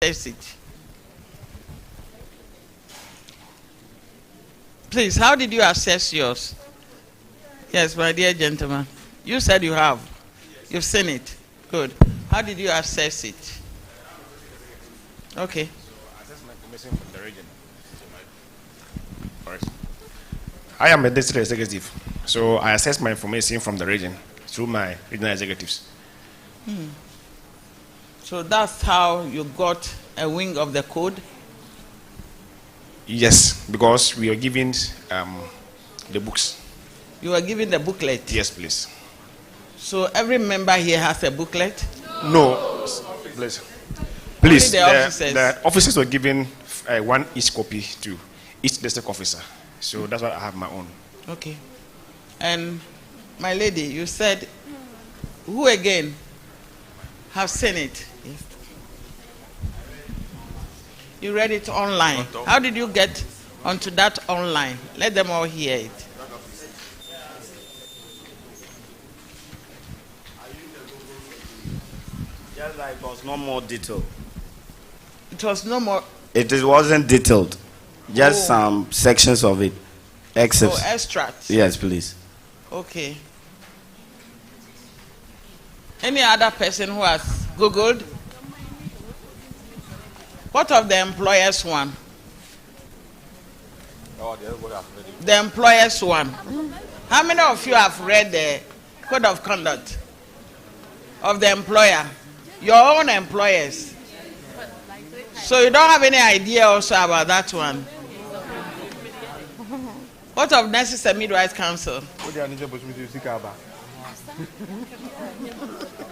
assess it? Please, how did you assess yours? Yes, my dear gentleman. You said you have. You've seen it. Good. How did you assess it? Okay. I assess my information from the region. I am a district executive, so I assess my information from the region through my regional executives. So that's how you got a wing of the code? Yes, because we are given the books. You are given the booklet? Yes, please. So every member here has a booklet? No, please. Please, the officers were given one each copy to each district officer. So that's why I have my own. Okay. And my lady, you said, who again have seen it? Yes. You read it online. How did you get onto that online? Let them all hear it. Just like it was no more detailed. It was no more. It wasn't detailed. Just some sections of it. Excerpts. Oh, extracts. Yes, please. Okay. Any other person who has Googled? What of the employers one? The employers one. How many of you have read the code of conduct of the employer? Your own employers. So you don't have any idea also about that one. What of Nurses and Midwives Council?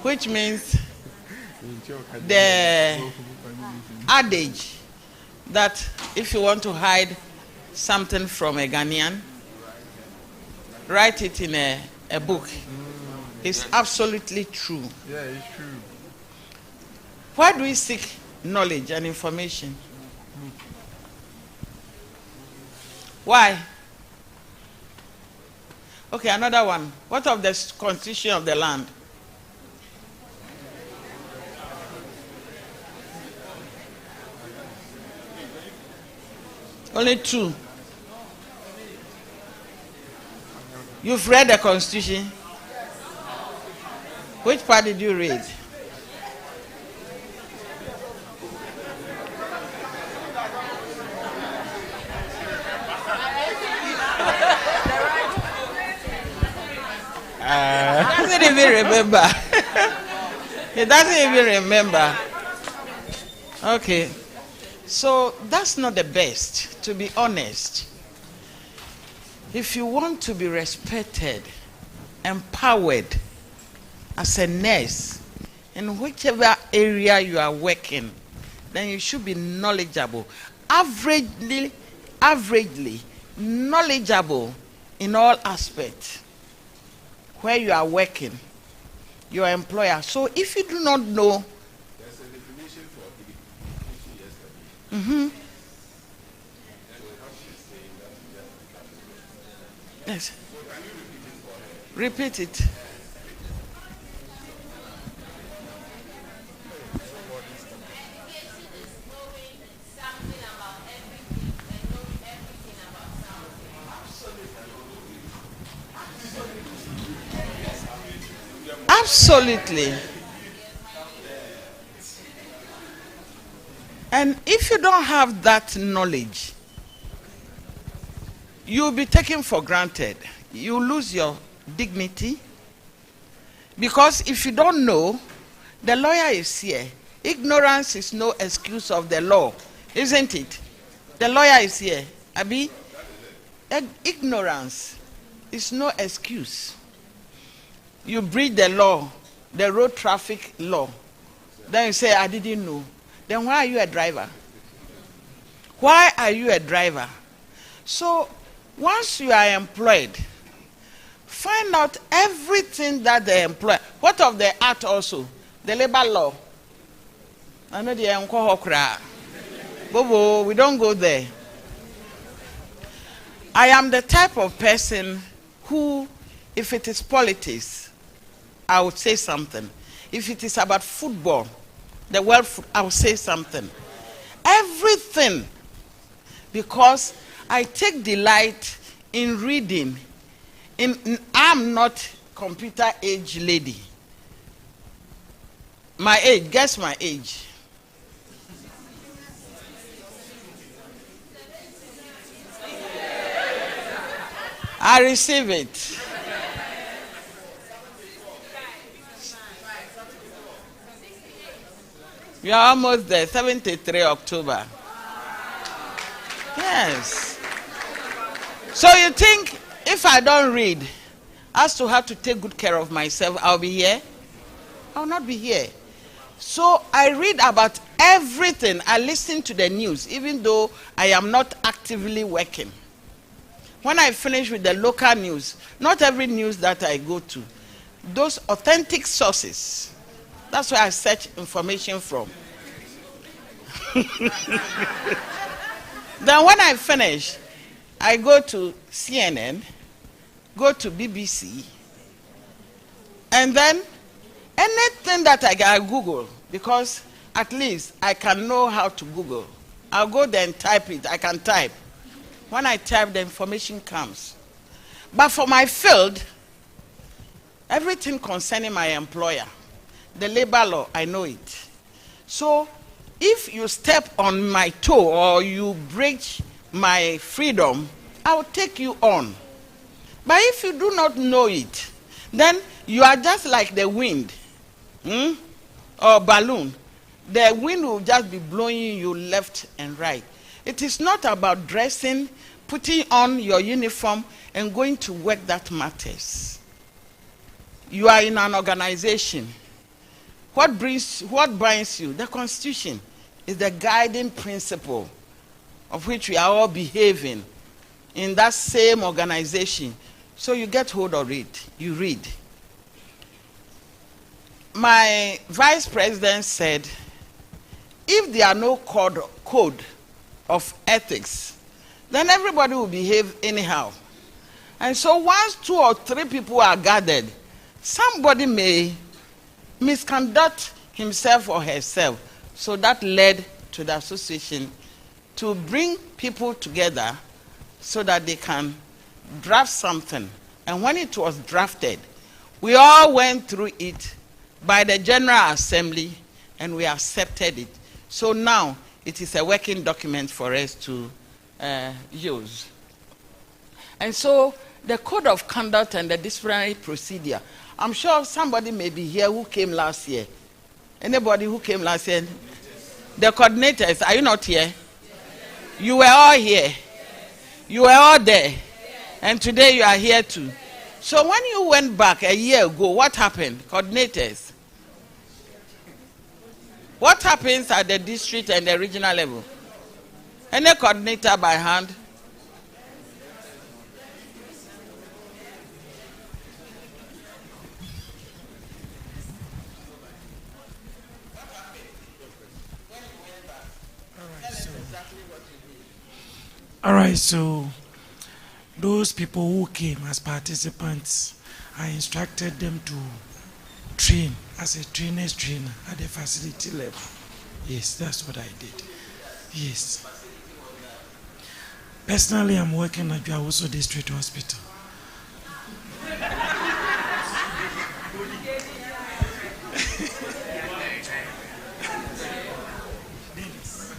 Which means the adage that if you want to hide something from a Ghanaian, write it in a book. It's absolutely true. Yeah, it's true. Why do we seek knowledge and information? Why? Okay, another one. What of the constitution of the land? Only two. You've read the constitution? Which part did you read? He doesn't even remember. He doesn't even remember. Okay. So that's not the best, to be honest. If you want to be respected, empowered as a nurse in whichever area you are working, then you should be knowledgeable. Averagely knowledgeable in all aspects. Where you are working, your employer. So if you do not know, There's a definition for it. Yes. Repeat it. Absolutely. And if you don't have that knowledge, you'll be taken for granted. You lose your dignity. Because if you don't know, the lawyer is here. Ignorance is no excuse of the law, isn't it? The lawyer is here. Abi, ignorance is no excuse. You breach the law, the road traffic law. Then you say, I didn't know. Then why are you a driver? Why are you a driver? So once you are employed, find out everything that they employ. What of the act also? The labor law. I know the Nkwohokra. Bobo, we don't go there. I am the type of person who, if it is politics, I would say something. If it is about football, the world food, I'll say something. Everything. Because I take delight in reading. I'm not computer age lady. My age, guess my age. I receive it. We are almost there, 73 October. Yes. So you think if I don't read, as to how to take good care of myself, I'll be here? I'll not be here. So I read about everything. I listen to the news, even though I am not actively working. When I finish with the local news, not every news that I go to, those authentic sources, that's where I search information from. Then when I finish, I go to CNN, go to BBC, and then anything that I Google, because at least I can know how to Google. I'll go there and type it. I can type. When I type, the information comes. But for my field, everything concerning my employer, the labor law, I know it. So if you step on my toe or you break my freedom, I will take you on. But if you do not know it, then you are just like the wind or balloon. The wind will just be blowing you left and right. It is not about dressing, putting on your uniform, and going to work that matters. You are in an organization. What binds you? The Constitution is the guiding principle of which we are all behaving in that same organization. So you get hold of it. You read. My vice president said, if there are no code of ethics, then everybody will behave anyhow. And so once 2 or 3 people are gathered, somebody may misconduct himself or herself. So that led to the association to bring people together so that they can draft something. And when it was drafted, we all went through it by the General Assembly and we accepted it. So now it is a working document for us to use. And so the code of conduct and the disciplinary procedure, I'm sure somebody may be here who came last year. Anybody who came last year? The coordinators, are you not here? You were all here. You were all there. And today you are here too. So when you went back a year ago, what happened? Coordinators. What happens at the district and the regional level? Any coordinator by hand? All right, so those people who came as participants, I instructed them to train as a trainer's trainer at the facility level. Yes, that's what I did. Yes. Personally, I'm working at Jawuso District Hospital.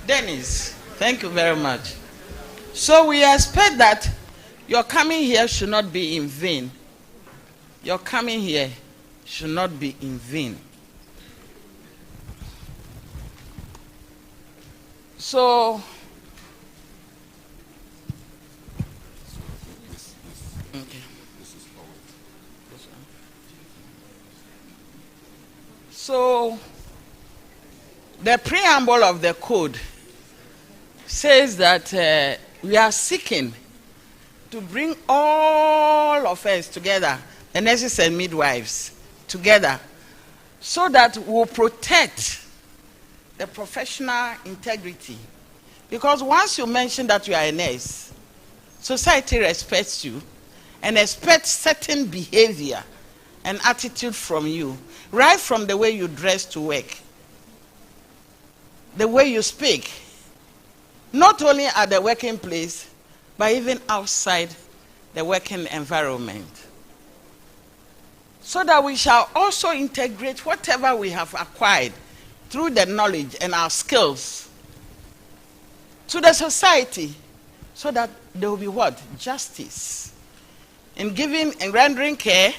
Dennis, thank you very much. So we expect that your coming here should not be in vain. Your coming here should not be in vain. So, okay. So, the preamble of the code says that we are seeking to bring all of us together, the nurses and midwives together, so that we'll protect the professional integrity. Because once you mention that you are a nurse, society respects you and expects certain behavior and attitude from you, right from the way you dress to work. the way you speak, not only at the working place, but even outside the working environment. So that we shall also integrate whatever we have acquired through the knowledge and our skills to the society, so that there will be what? Justice. In giving and rendering care,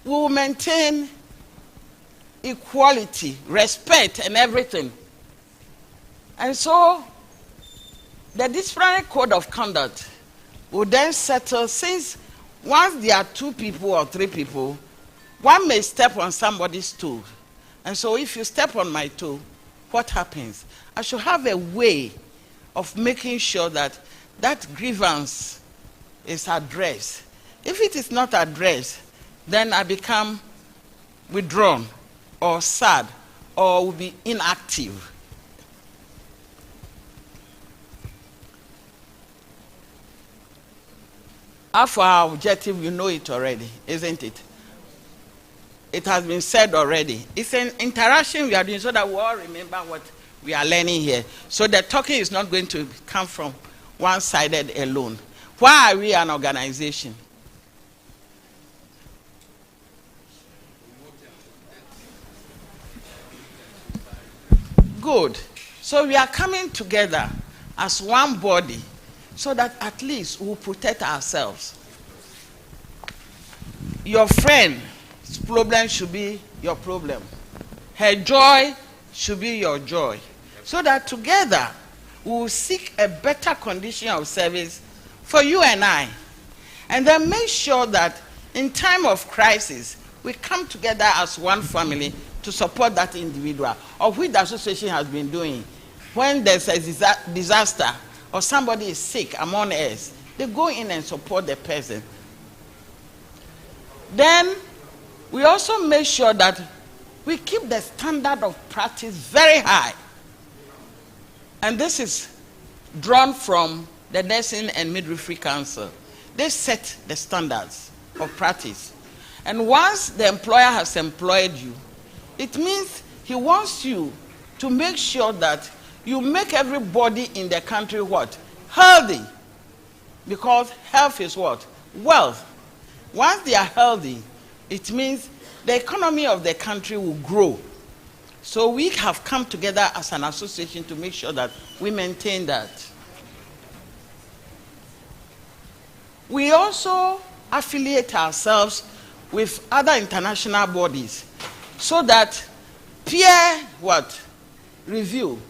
we will maintain equality, respect, and everything. And so, the disciplinary code of conduct will then settle, since once there are 2 people or 3 people, one may step on somebody's toe. And so if you step on my toe, what happens? I should have a way of making sure that that grievance is addressed. If it is not addressed, then I become withdrawn or sad or will be inactive. As for our objective, you know it already, isn't it? It has been said already. It's an interaction we are doing so that we all remember what we are learning here. So the talking is not going to come from one-sided alone. Why are we an organization? Good. So we are coming together as one body so that at least we will protect ourselves. Your friend's problem should be your problem. Her joy should be your joy. So that together we will seek a better condition of service for you and I. And then make sure that in time of crisis, we come together as one family to support that individual, of which the association has been doing. When there's a disaster or somebody is sick among us, they go in and support the person. Then we also make sure that we keep the standard of practice very high. And this is drawn from the Nursing and Midwifery Council. They set the standards of practice. And once the employer has employed you, it means he wants you to make sure that you make everybody in the country what? Healthy. Because health is what? Wealth. Once they are healthy, it means the economy of the country will grow. So we have come together as an association to make sure that we maintain that. We also affiliate ourselves with other international bodies so that peer review,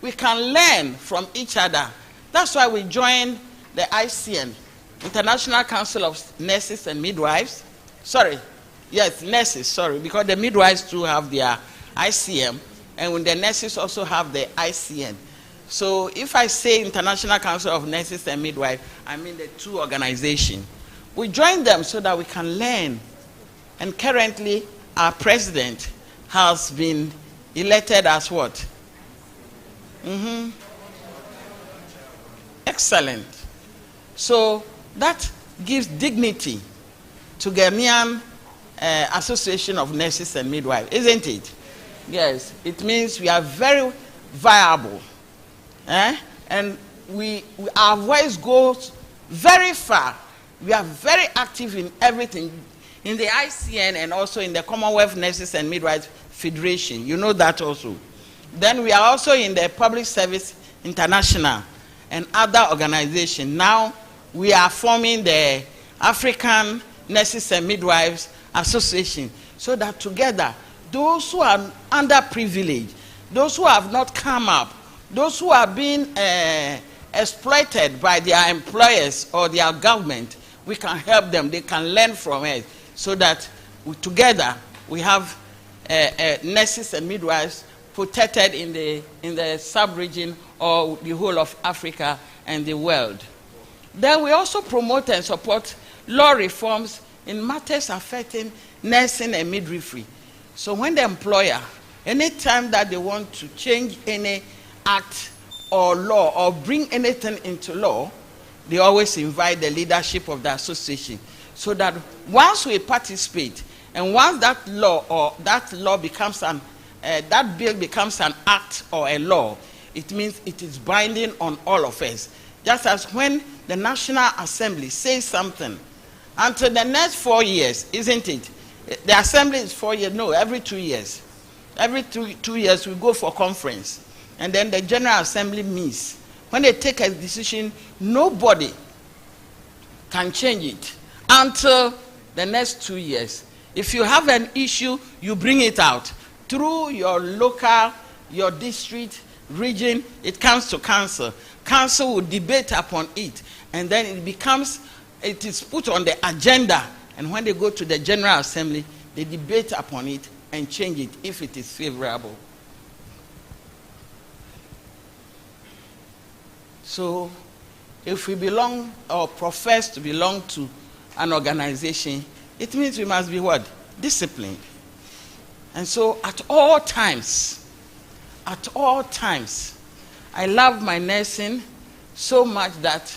we can learn from each other. That's why we joined the ICN, International Council of Nurses and Midwives. Nurses, because the midwives too have their ICM, and when the nurses also have the ICN. So if I say International Council of Nurses and Midwives, I mean the 2 organizations. We join them so that we can learn. And currently, our president has been elected as what? Excellent. So that gives dignity to Ghanaian Association of Nurses and Midwives, isn't it? Yes, it means we are very viable. And our voice goes very far. We are very active in everything, in the ICN and also in the Commonwealth Nurses and Midwives Federation. You know that also. Then we are also in the Public Service International and other organizations. Now we are forming the African Nurses and Midwives Association, so that together, those who are underprivileged, those who have not come up, those who are being exploited by their employers or their government, we can help them. They can learn from us, so that together we have nurses and midwives protected in the sub-region or the whole of Africa and the world. Then we also promote and support law reforms in matters affecting nursing and midwifery. So when the employer, anytime that they want to change any act or law or bring anything into law, they always invite the leadership of the association, so that once we participate and once that law becomes an that bill becomes an act or a law, it means it is binding on all of us. Just as when the National Assembly says something, until the next 4 years, isn't it? The Assembly is 4 years, no, every 2 years. Every two years we go for conference, and then the General Assembly meets. When they take a decision, nobody can change it until the next 2 years. If you have an issue, you bring it out through your local, your district, region. It comes to council. Council will debate upon it, and then it is put on the agenda. And when they go to the General Assembly, they debate upon it and change it if it is favorable. So, if we belong or profess to belong to an organization, it means we must be what? Disciplined. And so at all times, I love my nursing so much that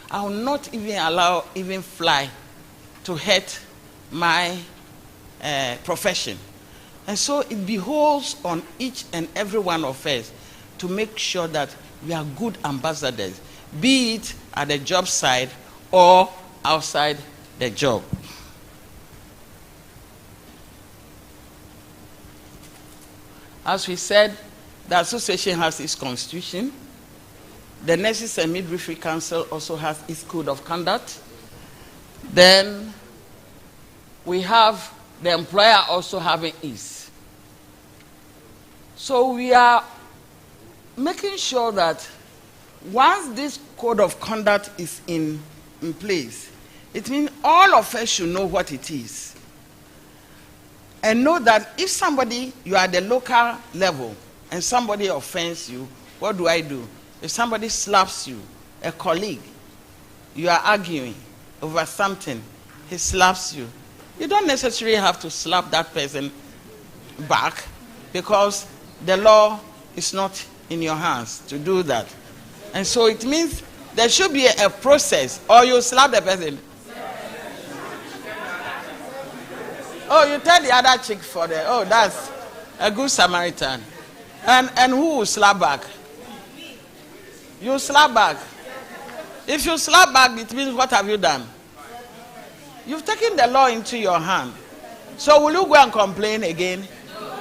I will not even allow even fly to hurt my profession. And so it behoves on each and every one of us to make sure that we are good ambassadors, be it at the job site or outside the job. As we said, the association has its constitution. The Nurses and Midwifery Council also has its code of conduct. Then we have the employer also having his. So we are making sure that once this code of conduct is in place, it means all of us should know what it is. And know that if somebody, you are at the local level, and somebody offends you, what do I do? If somebody slaps you, a colleague, you are arguing over something, he slaps you. You don't necessarily have to slap that person back, because the law is not in your hands to do that. And so it means there should be a process, or you slap the person. Oh, you tell the other chick for the, oh, that's a good Samaritan. And who will slap back? You slap back. If you slap back, it means what have you done? You've taken the law into your hand. So will you go and complain again?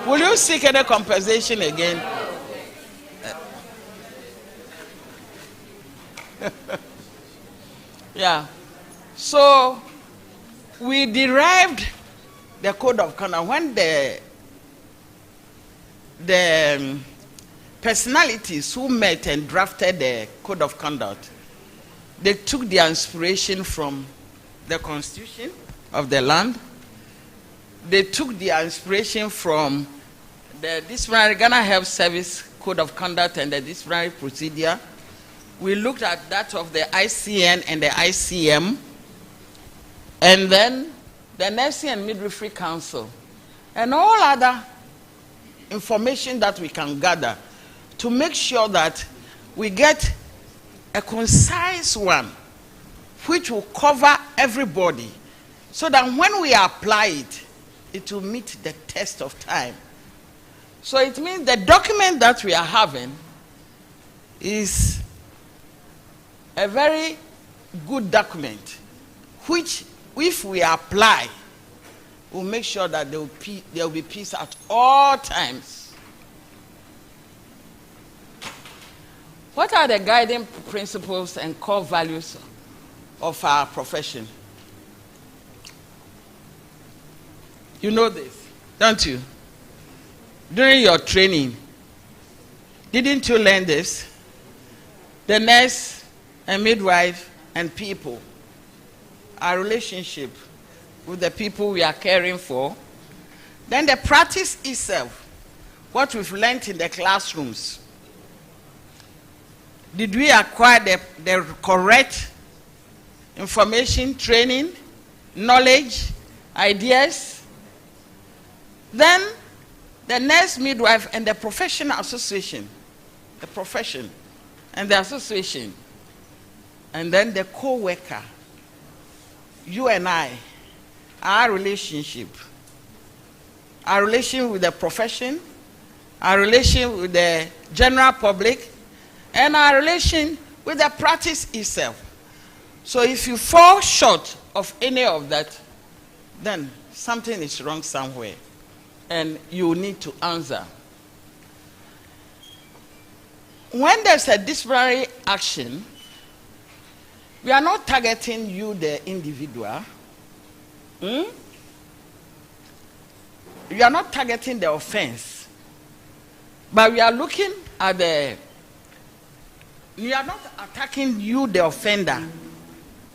Will you seek any compensation again? Yeah. So we derived the code of conduct when the personalities who met and drafted the code of conduct, they took their inspiration from the constitution of the land. They took their inspiration from the disciplinary Ghana Health Service Code of Conduct and the disciplinary procedure. We looked at that of the ICN and the ICM, and then the Nursing and Midwifery Council, and all other information that we can gather to make sure that we get a concise one which will cover everybody, so that when we apply it, it will meet the test of time. So it means the document that we are having is a very good document, which if we apply, we'll make sure that there will be peace at all times. What are the guiding principles and core values of our profession? You know this, don't you? During your training, didn't you learn this? The nurse and midwife and people, our relationship with the people we are caring for. Then the practice itself, what we've learned in the classrooms. Did we acquire the correct information, training, knowledge, ideas? Then the nurse, midwife, and the professional association, the profession and the association, and then the co-worker, you and I, our relation with the profession, our relation with the general public, and our relation with the practice itself. So if you fall short of any of that, then something is wrong somewhere, and you need to answer. When there's a disciplinary action, we are not targeting you, the individual. You are not targeting the offense, but we are looking at we are not attacking you, the offender,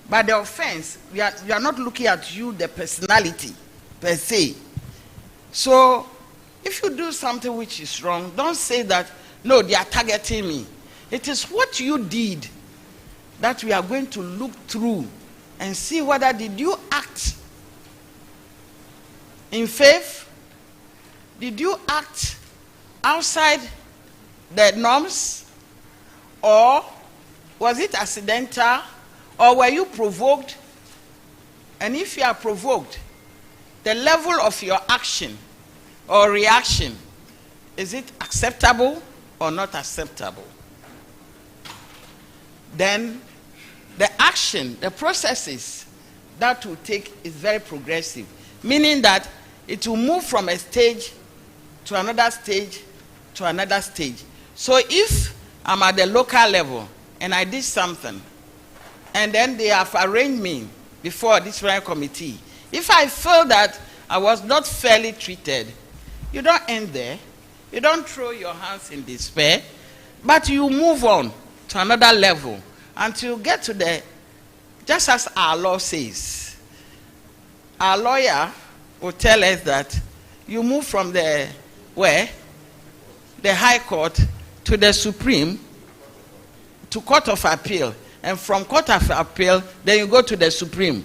but the offense. We are not looking at you, the personality per se. So if you do something which is wrong, don't say that, no, they are targeting me. It is what you did that we are going to look through and see whether did you act in faith? Did you act outside the norms? Or was it accidental? Or were you provoked? And if you are provoked, the level of your action or reaction, is it acceptable or not acceptable? Then the action, the processes that will take is very progressive, meaning that it will move from a stage to another stage to another stage. So if I'm at the local level and I did something, and then they have arranged me before a disciplinary committee, if I feel that I was not fairly treated, you don't end there. You don't throw your hands in despair, but you move on to another level until you get to the, just as our law says. Our lawyer will tell us that you move from the High Court to the Supreme, to Court of Appeal, and from Court of Appeal, then you go to the Supreme,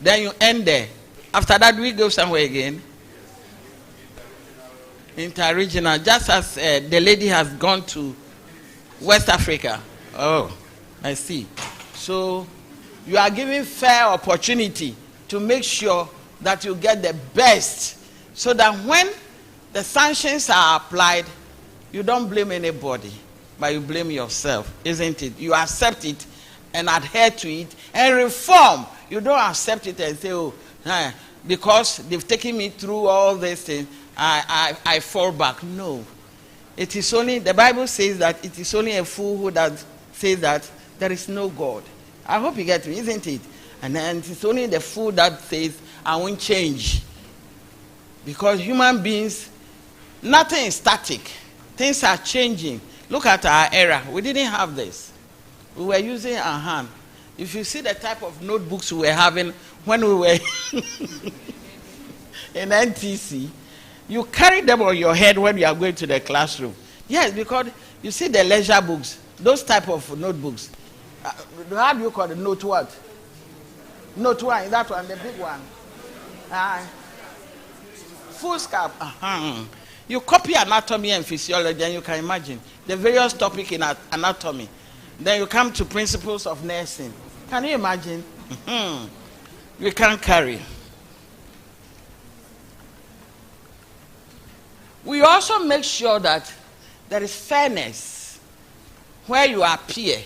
then you end there. After that, we go somewhere again. Interregional, just as the lady has gone to West Africa. Oh, I see. So you are given fair opportunity to make sure that you get the best, so that when the sanctions are applied, you don't blame anybody, but you blame yourself, isn't it? You accept it and adhere to it and reform. You don't accept it and say, oh, because they've taken me through all these things, I fall back. No. It is only, the Bible says that it is only a fool who does say that there is no God. I hope you get me, isn't it? And then it's only the fool that says, I won't change. Because human beings, nothing is static. Things are changing. Look at our era. We didn't have this. We were using our hand. If you see the type of notebooks we were having when we were in NTC, you carry them on your head when you are going to the classroom. Yes, because you see the leisure books, those type of notebooks. How do you call it? Note what? Note one, that one, the big one. Foolscap. You copy anatomy and physiology, and you can imagine the various topics in anatomy. Then you come to principles of nursing. Can you imagine? You can't carry. We also make sure that there is fairness. Where you appear,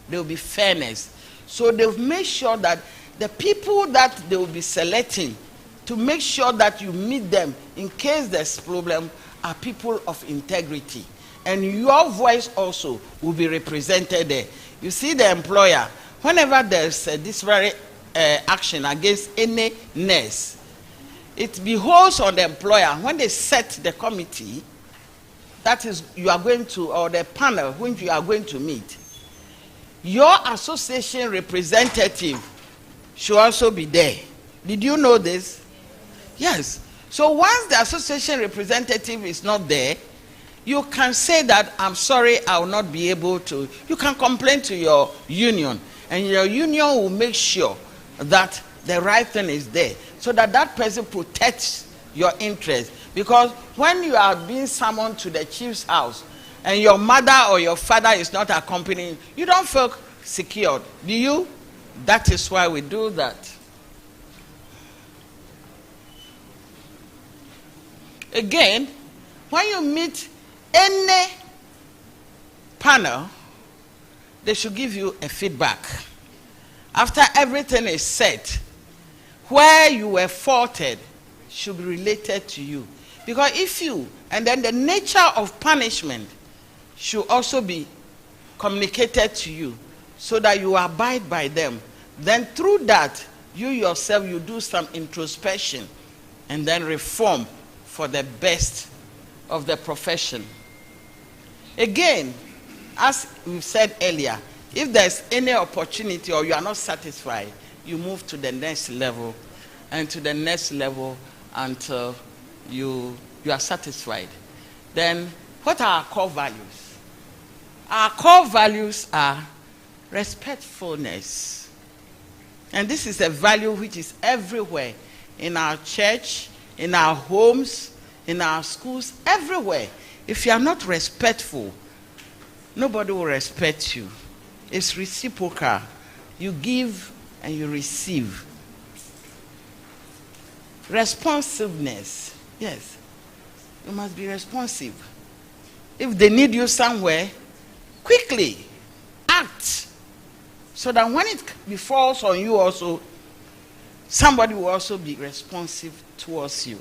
there will be fairness. So they've made sure that the people that they will be selecting to make sure that you meet them in case there's problem are people of integrity. And your voice also will be represented there. You see, the employer, whenever there's a disciplinary action against any nurse, it behoves on the employer, when they set the committee, that is, you are going to, or the panel which you are going to meet, your association representative should also be there. Did you know this? Yes. So once the association representative is not there, you can say that, I'm sorry, I will not be able to. You can complain to your union, and your union will make sure that the right thing is there, so that that person protects your interest. Because when you are being summoned to the chief's house, and your mother or your father is not accompanying, you don't feel secured, do you? That is why we do that. Again, when you meet any panel, they should give you a feedback. After everything is set, where you were faulted should be related to you. Because and then the nature of punishment should also be communicated to you so that you abide by them. Then through that, you yourself, you do some introspection and then reform for the best of the profession. Again, as we said earlier, if there's any opportunity or you are not satisfied, you move to the next level and to the next level until you are satisfied. Then what are our core values? Our core values are respectfulness. And this is a value which is everywhere, in our church, in our homes, in our schools, everywhere. If you are not respectful, nobody will respect you. It's reciprocal. You give and you receive. Responsiveness. Yes. You must be responsive. If they need you somewhere, quickly act. So that when it befalls on you also, somebody will also be responsive towards you.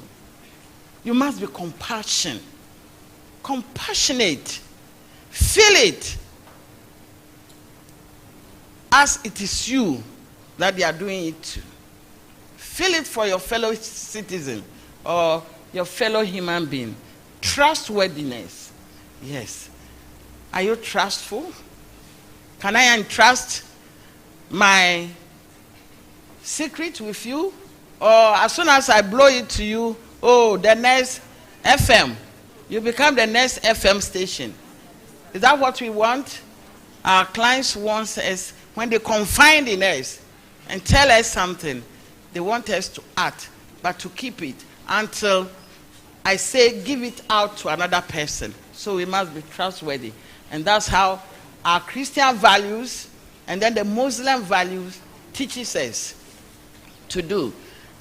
You must be compassionate. Feel it as it is you that they are doing it to. Feel it for your fellow citizen or your fellow human being. Trustworthiness. Yes. Are you trustful? Can I entrust my secret with you? Or as soon as I blow it to you, the next FM, you become the next FM station. Is that what we want? Our clients want us, when they confide in us and tell us something, they want us to act, but to keep it until I say give it out to another person. So we must be trustworthy. And that's how our Christian values and then the Muslim values teaches us to do.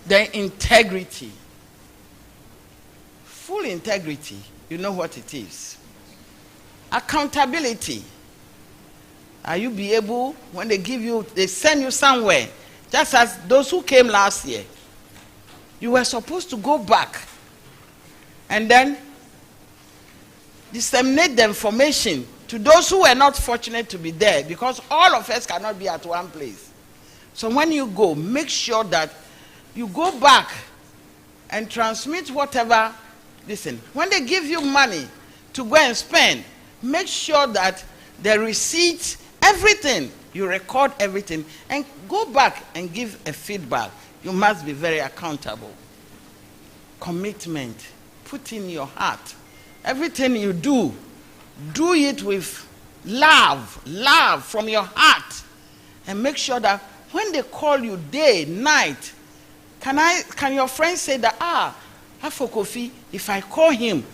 The integrity. Full integrity. You know what it is. Accountability. Are you be able, when they send you somewhere, just as those who came last year, you were supposed to go back and then disseminate the information to those who were not fortunate to be there, because all of us cannot be at one place. So when you go, make sure that you go back and transmit whatever. Listen, when they give you money to go and spend, make sure that the receipts, everything, you record everything and go back and give a feedback. You must be very accountable. Commitment. Put in your heart. Everything you do, do it with love from your heart. And make sure that when they call you day, night, can your friend say that, for Kofi, if I call him,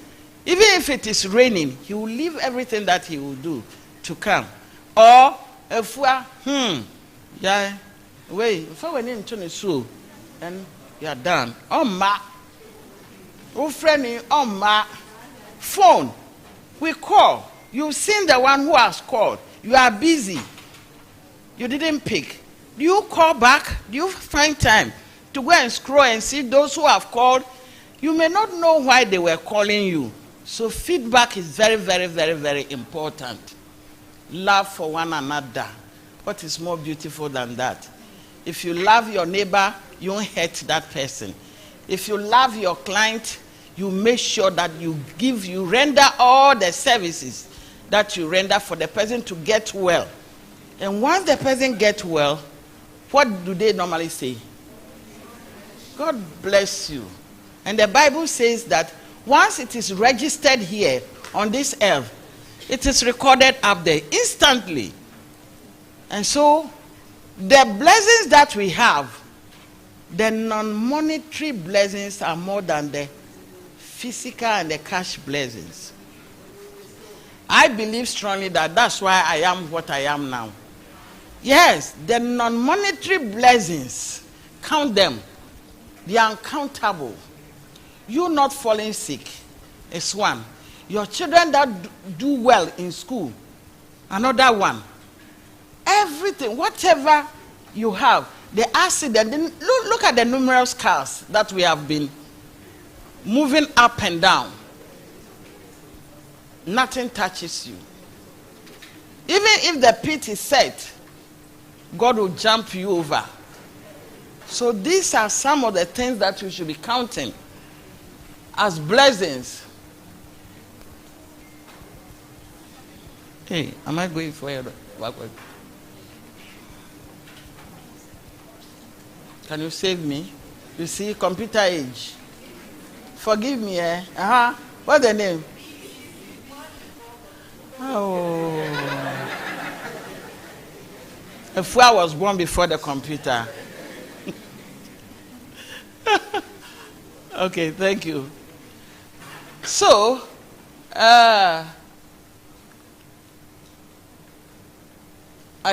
even if it is raining, he will leave everything that he will do to come. Or if we are, if I went into the show, and you are done. Phone, we call. You've seen the one who has called. You are busy. You didn't pick. Do you call back? Do you find time to go and scroll and see those who have called? You may not know why they were calling you. So feedback is very, very, very, very important. Love for one another. What is more beautiful than that? If you love your neighbor, you won't hurt that person. If you love your client, you make sure that you render all the services that you render for the person to get well. And once the person gets well, what do they normally say? God bless you. And the Bible says that once it is registered here on this earth, it is recorded up there instantly. And so the blessings that we have, the non-monetary blessings are more than the physical and the cash blessings. I believe strongly that that's why I am what I am now. Yes, the non-monetary blessings, count them. They are uncountable. You not falling sick is one. Your children that do well in school, another one. Everything, whatever you have, the accident, look at the numerous cars that we have been moving up and down. Nothing touches you. Even if the pit is set, God will jump you over. So these are some of the things that we should be counting as blessings. Hey, am I going forward? Backward? Can you save me? You see, computer age. Forgive me, eh? What's the name? Oh. If I was born before the computer. Okay, thank you. So, I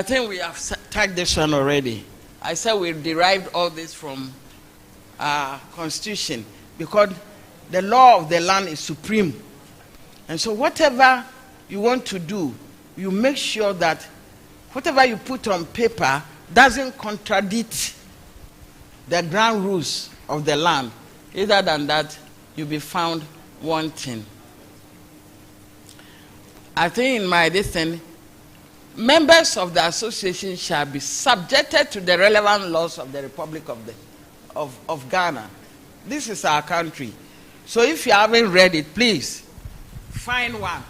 think we have tagged this one already. I said we derived all this from our constitution because the law of the land is supreme. And so whatever you want to do, you make sure that whatever you put on paper doesn't contradict the ground rules of the land. Either than that, you'll be found wanting. I think in my edition, members of the association shall be subjected to the relevant laws of the Republic of Ghana. This is our country. So if you haven't read it, please find one.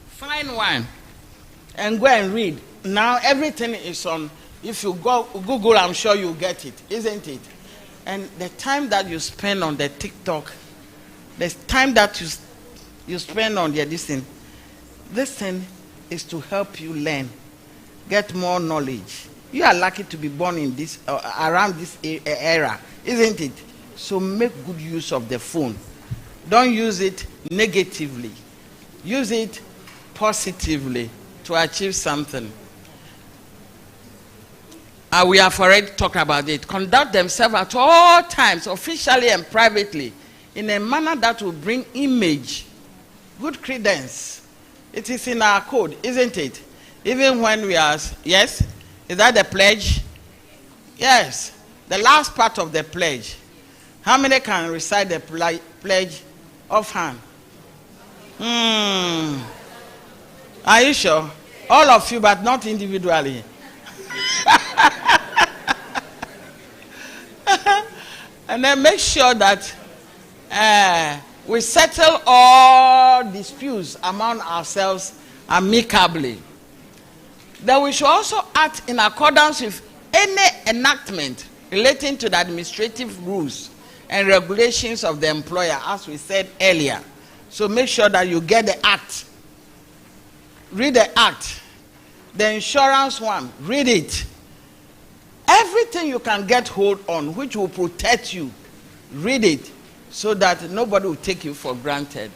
Find one and go and read. Now everything is on. If you go Google, I'm sure you'll get it, isn't it? And the time that you spend on the TikTok, the time that you spend on this thing is to help you learn, get more knowledge. You are lucky to be born in this around this era, isn't it? So make good use of the phone. Don't use it negatively. Use it positively to achieve something. We have already talked about it. Conduct themselves at all times, officially and privately, in a manner that will bring image, good credence. It is in our code, isn't it? Even when we are, yes? Is that the pledge? Yes. The last part of the pledge. How many can recite the pledge offhand? Are you sure? All of you, but not individually. And then make sure that we settle all disputes among ourselves amicably. That we should also act in accordance with any enactment relating to the administrative rules and regulations of the employer, as we said earlier. So make sure that you get the act. Read the act. The insurance one, read it. Everything you can get hold on which will protect you, read it so that nobody will take you for granted,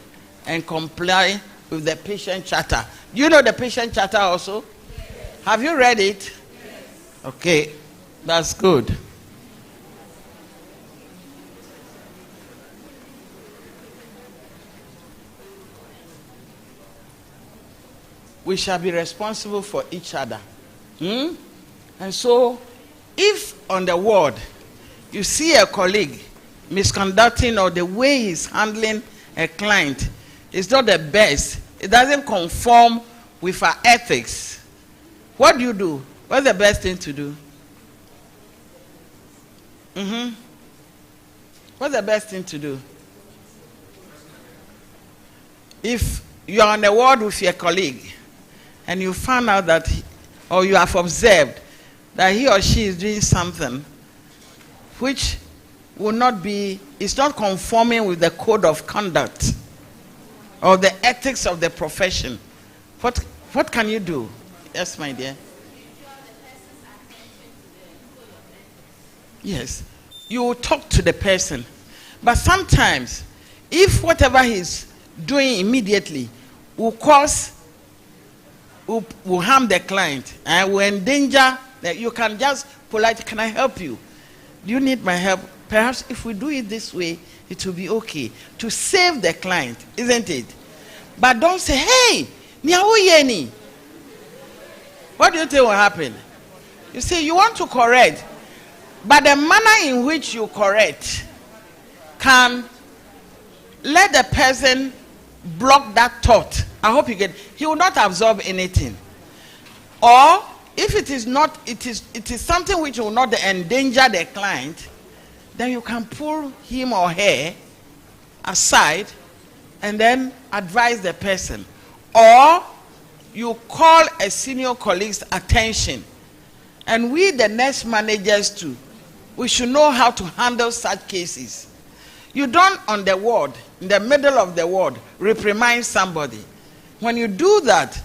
and comply with the patient charter. Do you know the patient charter also? Yes. Have you read it? Yes. Okay, that's good. We shall be responsible for each other. And so, if on the ward you see a colleague misconducting or the way he's handling a client is not the best, it doesn't conform with our ethics, what do? What's the best thing to do? What's the best thing to do? If you are on the ward with your colleague and you find out that, or you have observed that he or she is doing something which will not be, it's not conforming with the code of conduct or the ethics of the profession, what can you do? Yes, my dear. Yes, you will talk to the person, but sometimes if whatever he's doing immediately will harm the client and will endanger that, you can just politely, can I help you? Do you need my help? perhaps if we do it this way, it will be okay to save the client, isn't it? But don't say, hey, Niaoyeni. What do you think will happen? You see, you want to correct, but the manner in which you correct can let the person block that thought. I hope you get. He will not absorb anything. Or if it is not, it is something which will not endanger the client, then you can pull him or her aside and then advise the person. Or you call a senior colleague's attention. And we, the nurse managers too, we should know how to handle such cases. You don't on the ward, in the middle of the ward, reprimand somebody. When you do that,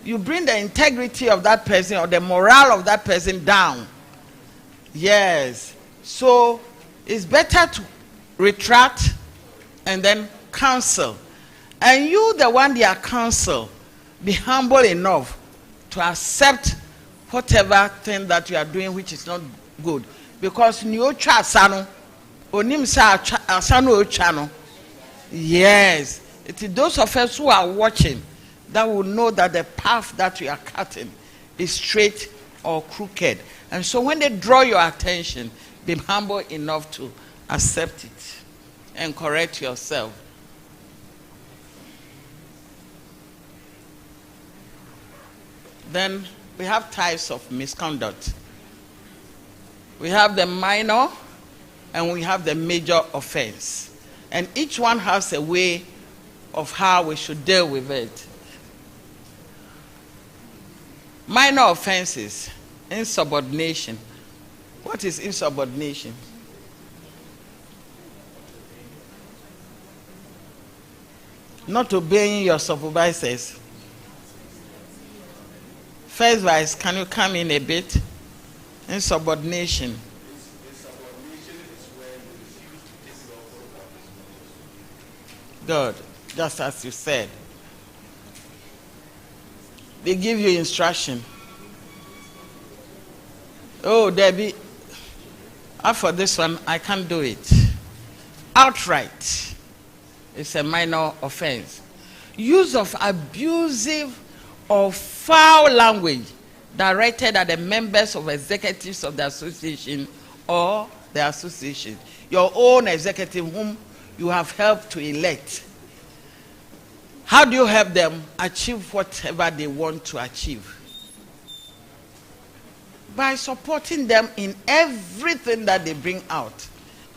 you bring the integrity of that person or the morale of that person down. Yes. So it's better to retract and then counsel. And you, the one they are counsel, be humble enough to accept whatever thing that you are doing which is not good. Because yes, it is those of us who are watching that will know that the path that we are cutting is straight or crooked. And so when they draw your attention, be humble enough to accept it and correct yourself. Then we have types of misconduct. We have the minor and we have the major offense. And each one has a way of how we should deal with it. Minor offenses, insubordination. What is insubordination? Not obeying your supervisors. First Vice, can you come in a bit? Insubordination. Good, just as you said. They give you instruction. Oh, Debbie, for this one, I can't do it. Outright. It's a minor offense. Use of abusive or foul language directed at the members of executives of the association or the association. Your own executive whom you have helped to elect. How do you help them achieve whatever they want to achieve? By supporting them in everything that they bring out.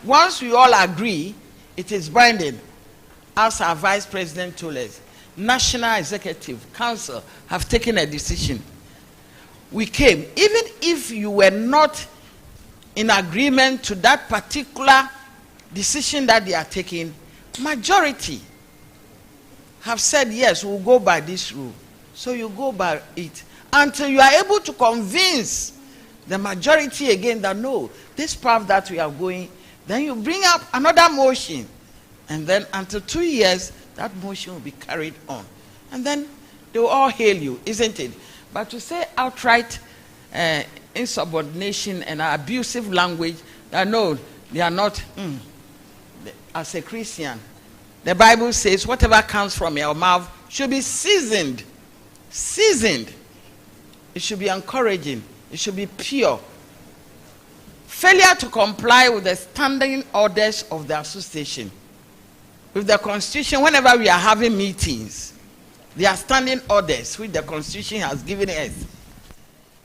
Once we all agree, it is binding. As our Vice President told us, National Executive Council have taken a decision. We came, even if you were not in agreement to that particular decision that they are taking, majority have said, yes, we'll go by this rule. So you go by it until you are able to convince the majority again that no, this path that we are going, then you bring up another motion. And then until 2 years, that motion will be carried on. And then they will all hail you, isn't it? But to say outright insubordination and abusive language, that no, they are not, as a Christian, the Bible says whatever comes from your mouth should be seasoned. Seasoned. It should be encouraging. It should be pure. Failure to comply with the standing orders of the association. With the Constitution, whenever we are having meetings, there are standing orders which the Constitution has given us.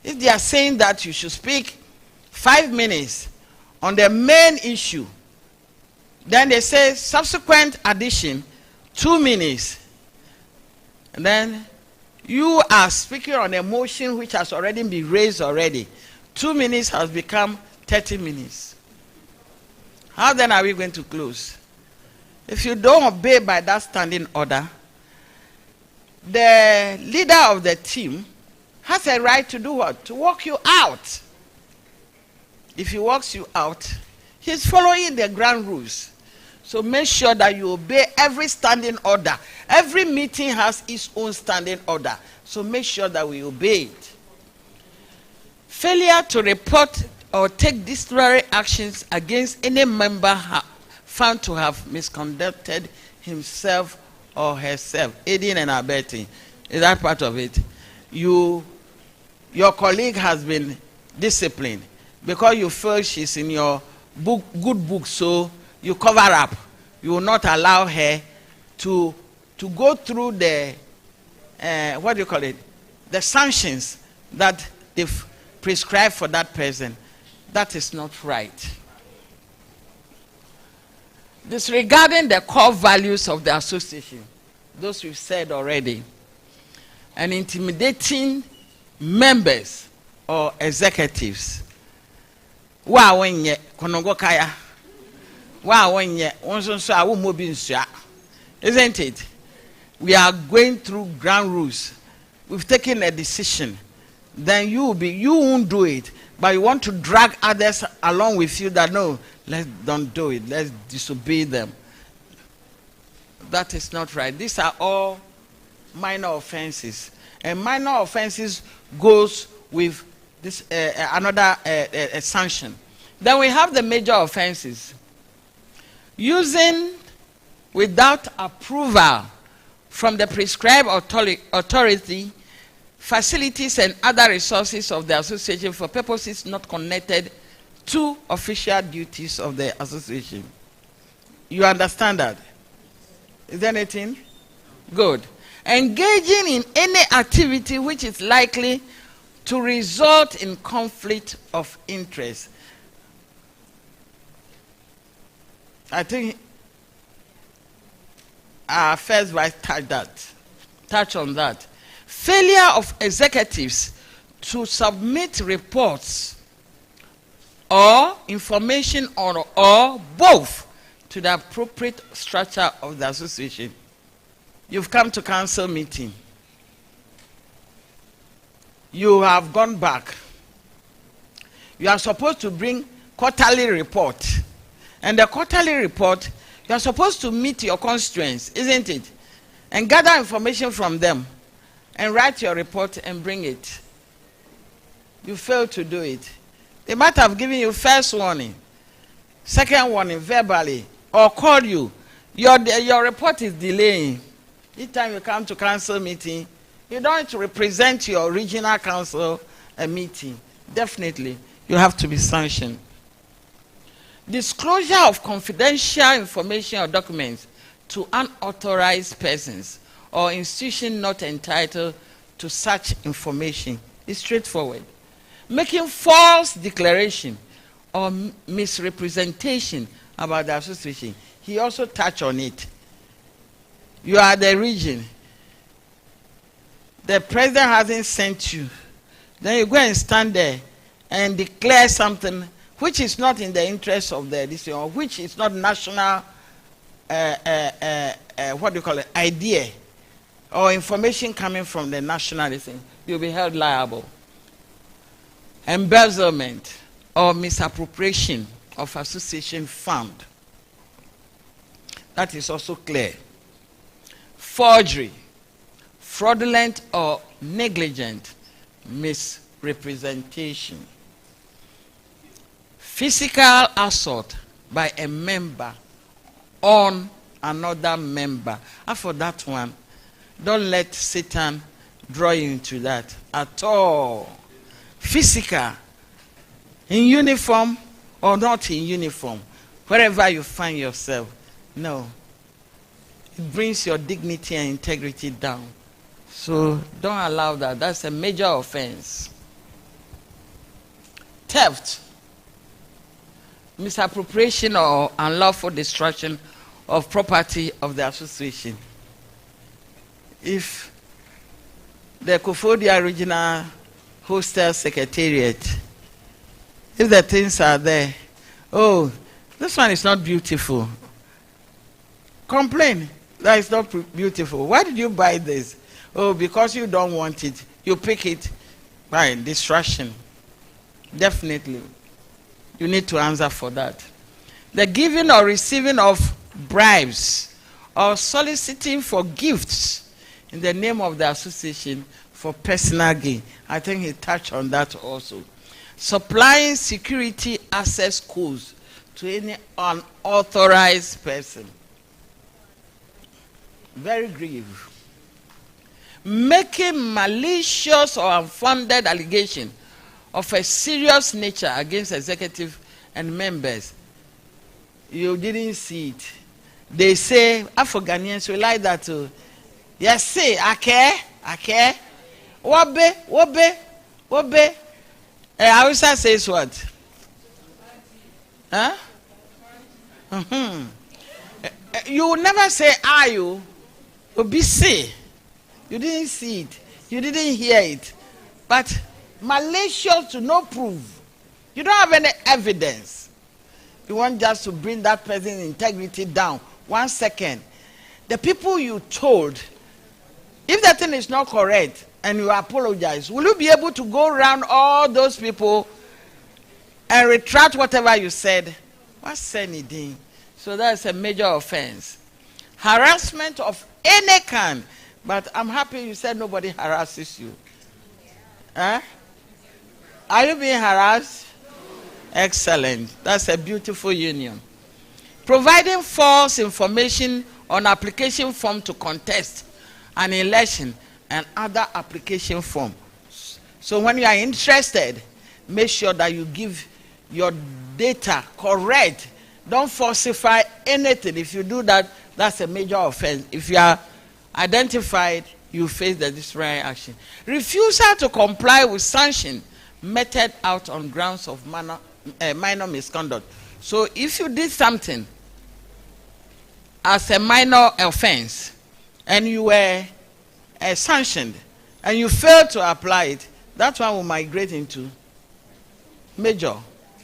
If they are saying that you should speak 5 minutes on the main issue, then they say subsequent addition 2 minutes. And then you are speaking on a motion which has already been raised already. 2 minutes has become 30 minutes. How then are we going to close? If you don't obey by that standing order, the leader of the team has a right to do what? To walk you out. If he walks you out, he's following the ground rules. So make sure that you obey every standing order. Every meeting has its own standing order. So make sure that we obey it. Failure to report or take disciplinary actions against any member found to have misconducted himself or herself, aiding and abetting. Is that part of it? Your colleague has been disciplined because you feel she's in your good book, so you cover up. You will not allow her to go through the the sanctions that they've prescribed for that person. That is not right. Disregarding the core values of the association, those we've said already, and intimidating members or executives. Isn't it? We are going through ground rules. We've taken a decision. Then you won't do it, but you want to drag others along with you that no, don't do it. Let's disobey them. That is not right. These are all minor offenses. And minor offenses goes with this another sanction. Then we have the major offenses. Using without approval from the prescribed authority, facilities and other resources of the association for purposes not connected to official duties of the association. You understand that? Is there anything? Good. Engaging in any activity which is likely to result in conflict of interest. I think our first vice touch on that. Failure of executives to submit reports or information or both to the appropriate structure of the association. You've come to council meeting. You have gone back. You are supposed to bring quarterly report. And the quarterly report, you are supposed to meet your constituents, isn't it? And gather information from them. And write your report and bring it. You failed to do it. They might have given you first warning, second warning verbally, or called you. Your report is delaying. Each time you come to council meeting, you don't represent your regional council a meeting. Definitely, you have to be sanctioned. Disclosure of confidential information or documents to unauthorized persons or institution not entitled to such information is straightforward. Making false declaration or misrepresentation about the association. He also touched on it. You are the region. The president hasn't sent you. Then you go and stand there and declare something which is not in the interest of the decision, or which is not national, idea, or information coming from the national decision. You'll be held liable. Embezzlement or misappropriation of association fund. That is also clear. Forgery, fraudulent or negligent misrepresentation. Physical assault by a member on another member. And for that one, don't let Satan draw you into that at all. Physical, in uniform or not in uniform, wherever you find yourself. No. It brings your dignity and integrity down. So don't allow that. That's a major offense. Theft, misappropriation or unlawful destruction of property of the association. If the Kofodia Regional Hostel Secretariat, if the things are there, oh, this one is not beautiful. Complain that it's not beautiful. Why did you buy this? Oh, because you don't want it. You pick it. Fine, destruction. Definitely. You need to answer for that. The giving or receiving of bribes or soliciting for gifts in the name of the association for personal gain. I think he touched on that also. supplying security access codes to any unauthorized person. Very grave. Making malicious or unfounded allegation of a serious nature against executive and members. You didn't see it. They say, Afro-Ghanaians, we like that too. Yes, say, I care. Wobe. Hausa says what? Huh? You will never say, are you? You'll be say. You didn't see it. You didn't hear it. But malicious to no proof. You don't have any evidence. You want just to bring that person's integrity down. 1 second. The people you told, if that thing is not correct and you apologize, will you be able to go around all those people and retract whatever you said? What's anything? So that's a major offense. Harassment of any kind. But I'm happy you said nobody harasses you. Huh? Are you being harassed? Excellent. That's a beautiful union. Providing false information on application form to contest an election and other application form. So when you are interested, make sure that you give your data correct. Don't falsify anything. If you do that, that's a major offense. If you are identified, you face the disciplinary action. Refusal to comply with sanction meted out on grounds of minor misconduct. So if you did something as a minor offense and you were sanctioned and you failed to apply it, that one will migrate into major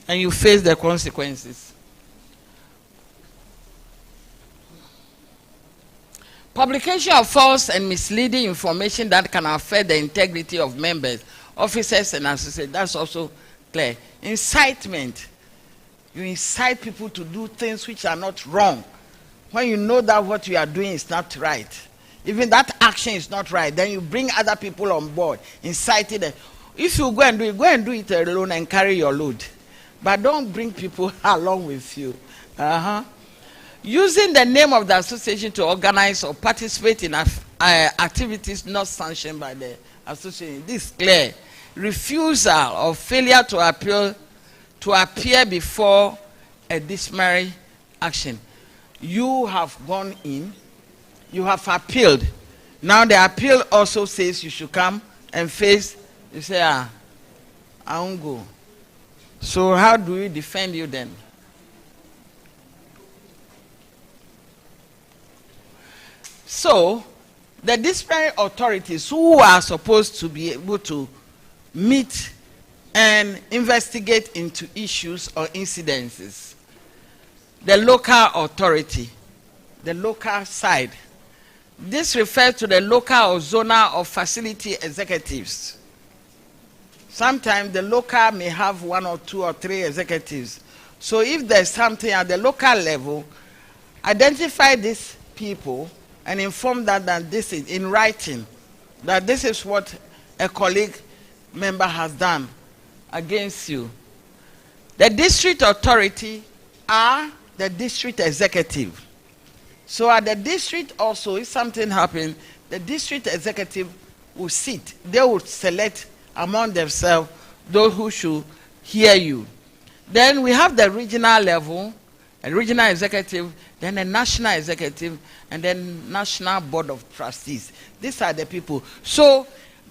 and you face the consequences. Publication of false and misleading information that can affect the integrity of members, officers, and associates. That's also clear. Incitement. You incite people to do things which are not wrong. When you know that what you are doing is not right, even that action is not right, then you bring other people on board, inciting them. If you go and do it alone and carry your load. But don't bring people along with you. Using the name of the association to organize or participate in activities not sanctioned by the association. This is clear. Refusal or failure to appear before a disciplinary action. You have gone in, you have appealed. Now the appeal also says you should come and face. You say, I won't go. So how do we defend you then? So, the disciplinary authorities who are supposed to be able to meet and investigate into issues or incidences, the local authority, the local side. This refers to the local or zonal or facility executives. Sometimes the local may have 1 or 2 or 3 executives. So if there's something at the local level, identify these people and inform that this is in writing, that this is what a colleague member has done against you. The district authority are the district executive. So at the district also, if something happens, the district executive will sit. They will select among themselves those who should hear you. Then we have the regional level, a regional executive, then a national executive, and then national board of trustees. These are the people. So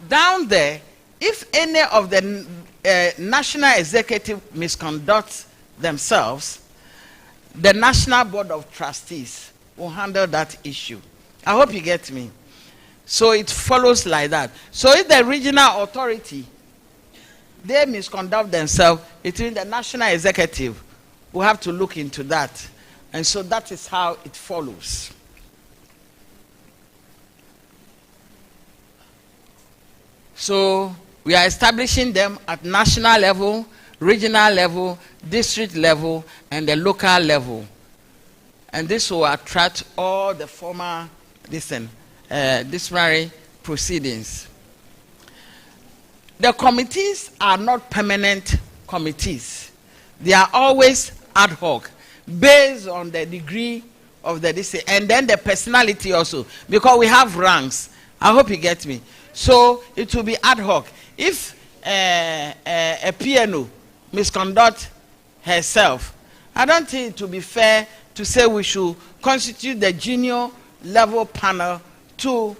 down there, if any of the national executive misconduct themselves, the national board of trustees will handle that issue. I hope you get me. So it follows like that. So if the regional authority, they misconduct themselves, it means the national executive will have to look into that. And so that is how it follows. So we are establishing them at national level, regional level, district level, and the local level. And this will attract all the former disciplinary proceedings. The committees are not permanent committees. They are always ad hoc, based on the degree of the DC, and then the personality also, because we have ranks. I hope you get me. So it will be ad hoc. If a PNO misconduct herself, I don't think it would be fair to say we should constitute the junior level panel to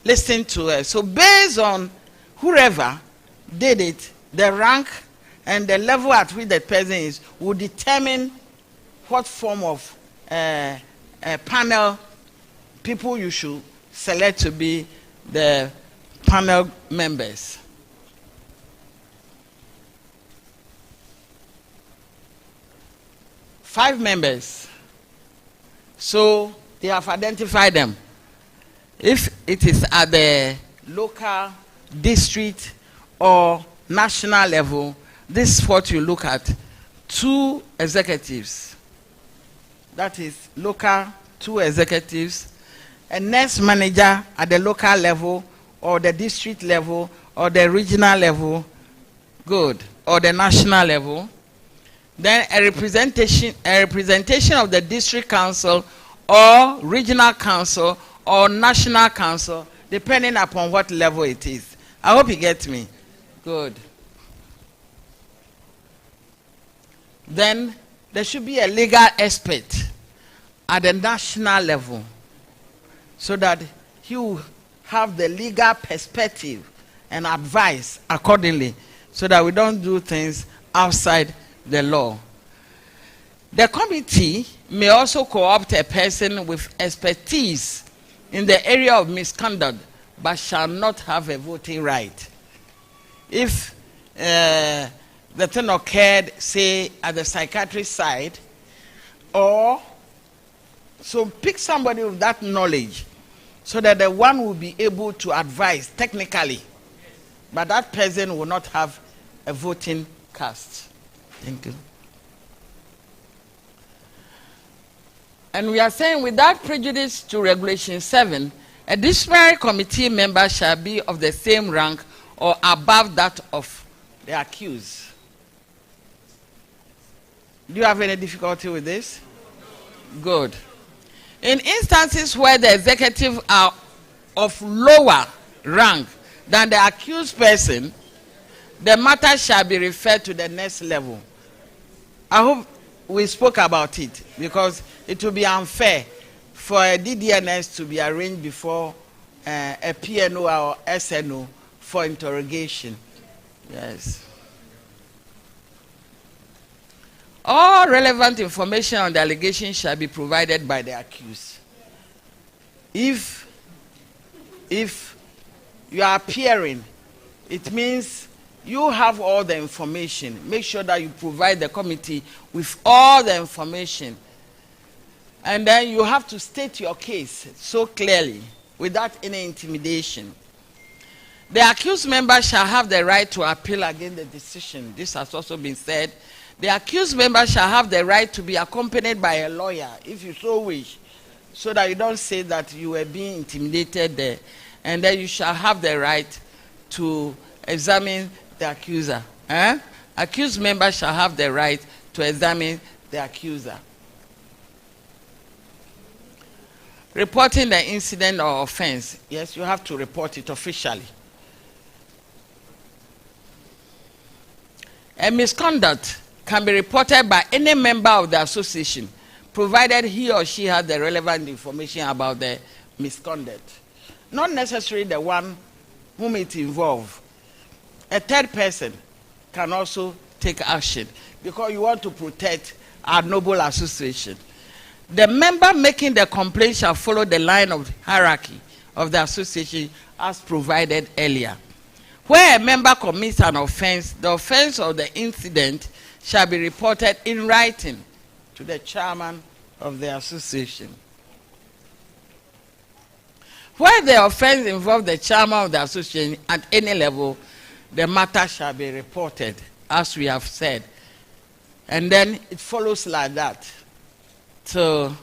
listen to her. So based on whoever did it, the rank and the level at which the person is will determine what form of panel people you should select to be the panel members. Five members. So they have identified them. If it is at the local, district, or national level, this is what you look at. 2 executives. That is local, 2 executives. A nurse manager at the local level, or the district level, or the regional level. Good. Or the national level. Then a representation of the district council, or regional council, or national council, depending upon what level it is. I hope you get me. Good. Then there should be a legal expert at the national level, so that he will have the legal perspective and advice accordingly, so that we don't do things outside the law. The committee may also co-opt a person with expertise in the area of misconduct, but shall not have a voting right. If the thing occurred, say, at the psychiatrist side, or so pick somebody with that knowledge, so that the one will be able to advise technically, but that person will not have a voting cast. Thank you. And we are saying, without prejudice to Regulation 7, a disciplinary committee member shall be of the same rank or above that of the accused. Do you have any difficulty with this? Good. In instances where the executive are of lower rank than the accused person, the matter shall be referred to the next level. I hope we spoke about it, because it will be unfair for a DDNS to be arranged before a PNO or SNO for interrogation. Yes. All relevant information on the allegation shall be provided by the accused. If you are appearing, it means you have all the information. Make sure that you provide the committee with all the information. And then you have to state your case so clearly, without any intimidation. The accused member shall have the right to appeal against the decision. This has also been said. The accused member shall have the right to be accompanied by a lawyer, if you so wish, so that you don't say that you were being intimidated there. And then you shall have the right to examine the accuser. Accused member shall have the right to examine the accuser. Reporting the incident or offense. Yes, you have to report it officially. A misconduct can be reported by any member of the association, provided he or she has the relevant information about the misconduct. Not necessarily the one whom it involves. A third person can also take action, because you want to protect our noble association. The member making the complaint shall follow the line of hierarchy of the association as provided earlier. Where a member commits an offense, the offense or the incident shall be reported in writing to the chairman of the association. Where the offense involves the chairman of the association at any level, the matter shall be reported, as we have said. And then it follows like that. So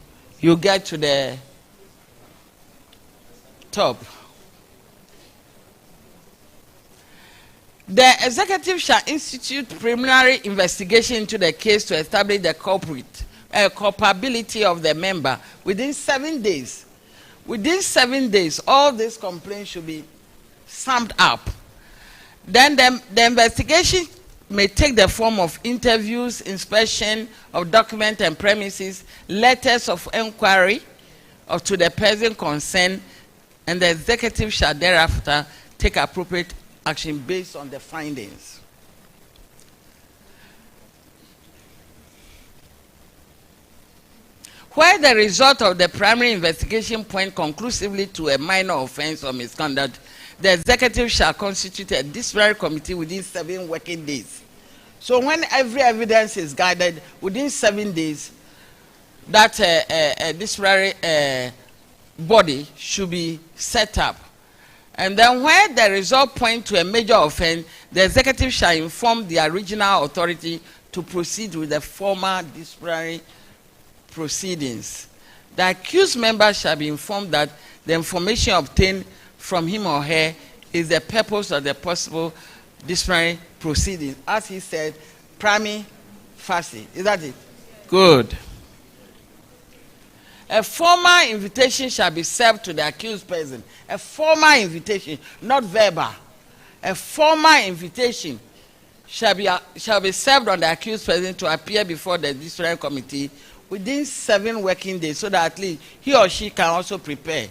you get to the top. The executive shall institute preliminary investigation into the case to establish the culpability of the member within 7 days. Within 7 days, all these complaints should be summed up. Then the investigation may take the form of interviews, inspection of documents and premises, letters of inquiry to the person concerned, and the executive shall thereafter take appropriate action based on the findings. Where the result of the primary investigation point conclusively to a minor offense or misconduct, the executive shall constitute a disciplinary committee within 7 working days. So when every evidence is gathered within 7 days, that disciplinary body should be set up. And then where the result point to a major offense, the executive shall inform the original authority to proceed with the formal disciplinary proceedings. The accused member shall be informed that the information obtained from him or her is the purpose of the possible disciplinary proceedings. As he said, prima facie. Is that it? Good. A formal invitation shall be served to the accused person. A formal invitation, not verbal. A formal invitation shall be served on the accused person to appear before the disciplinary committee within 7 working days, so that at least he or she can also prepare.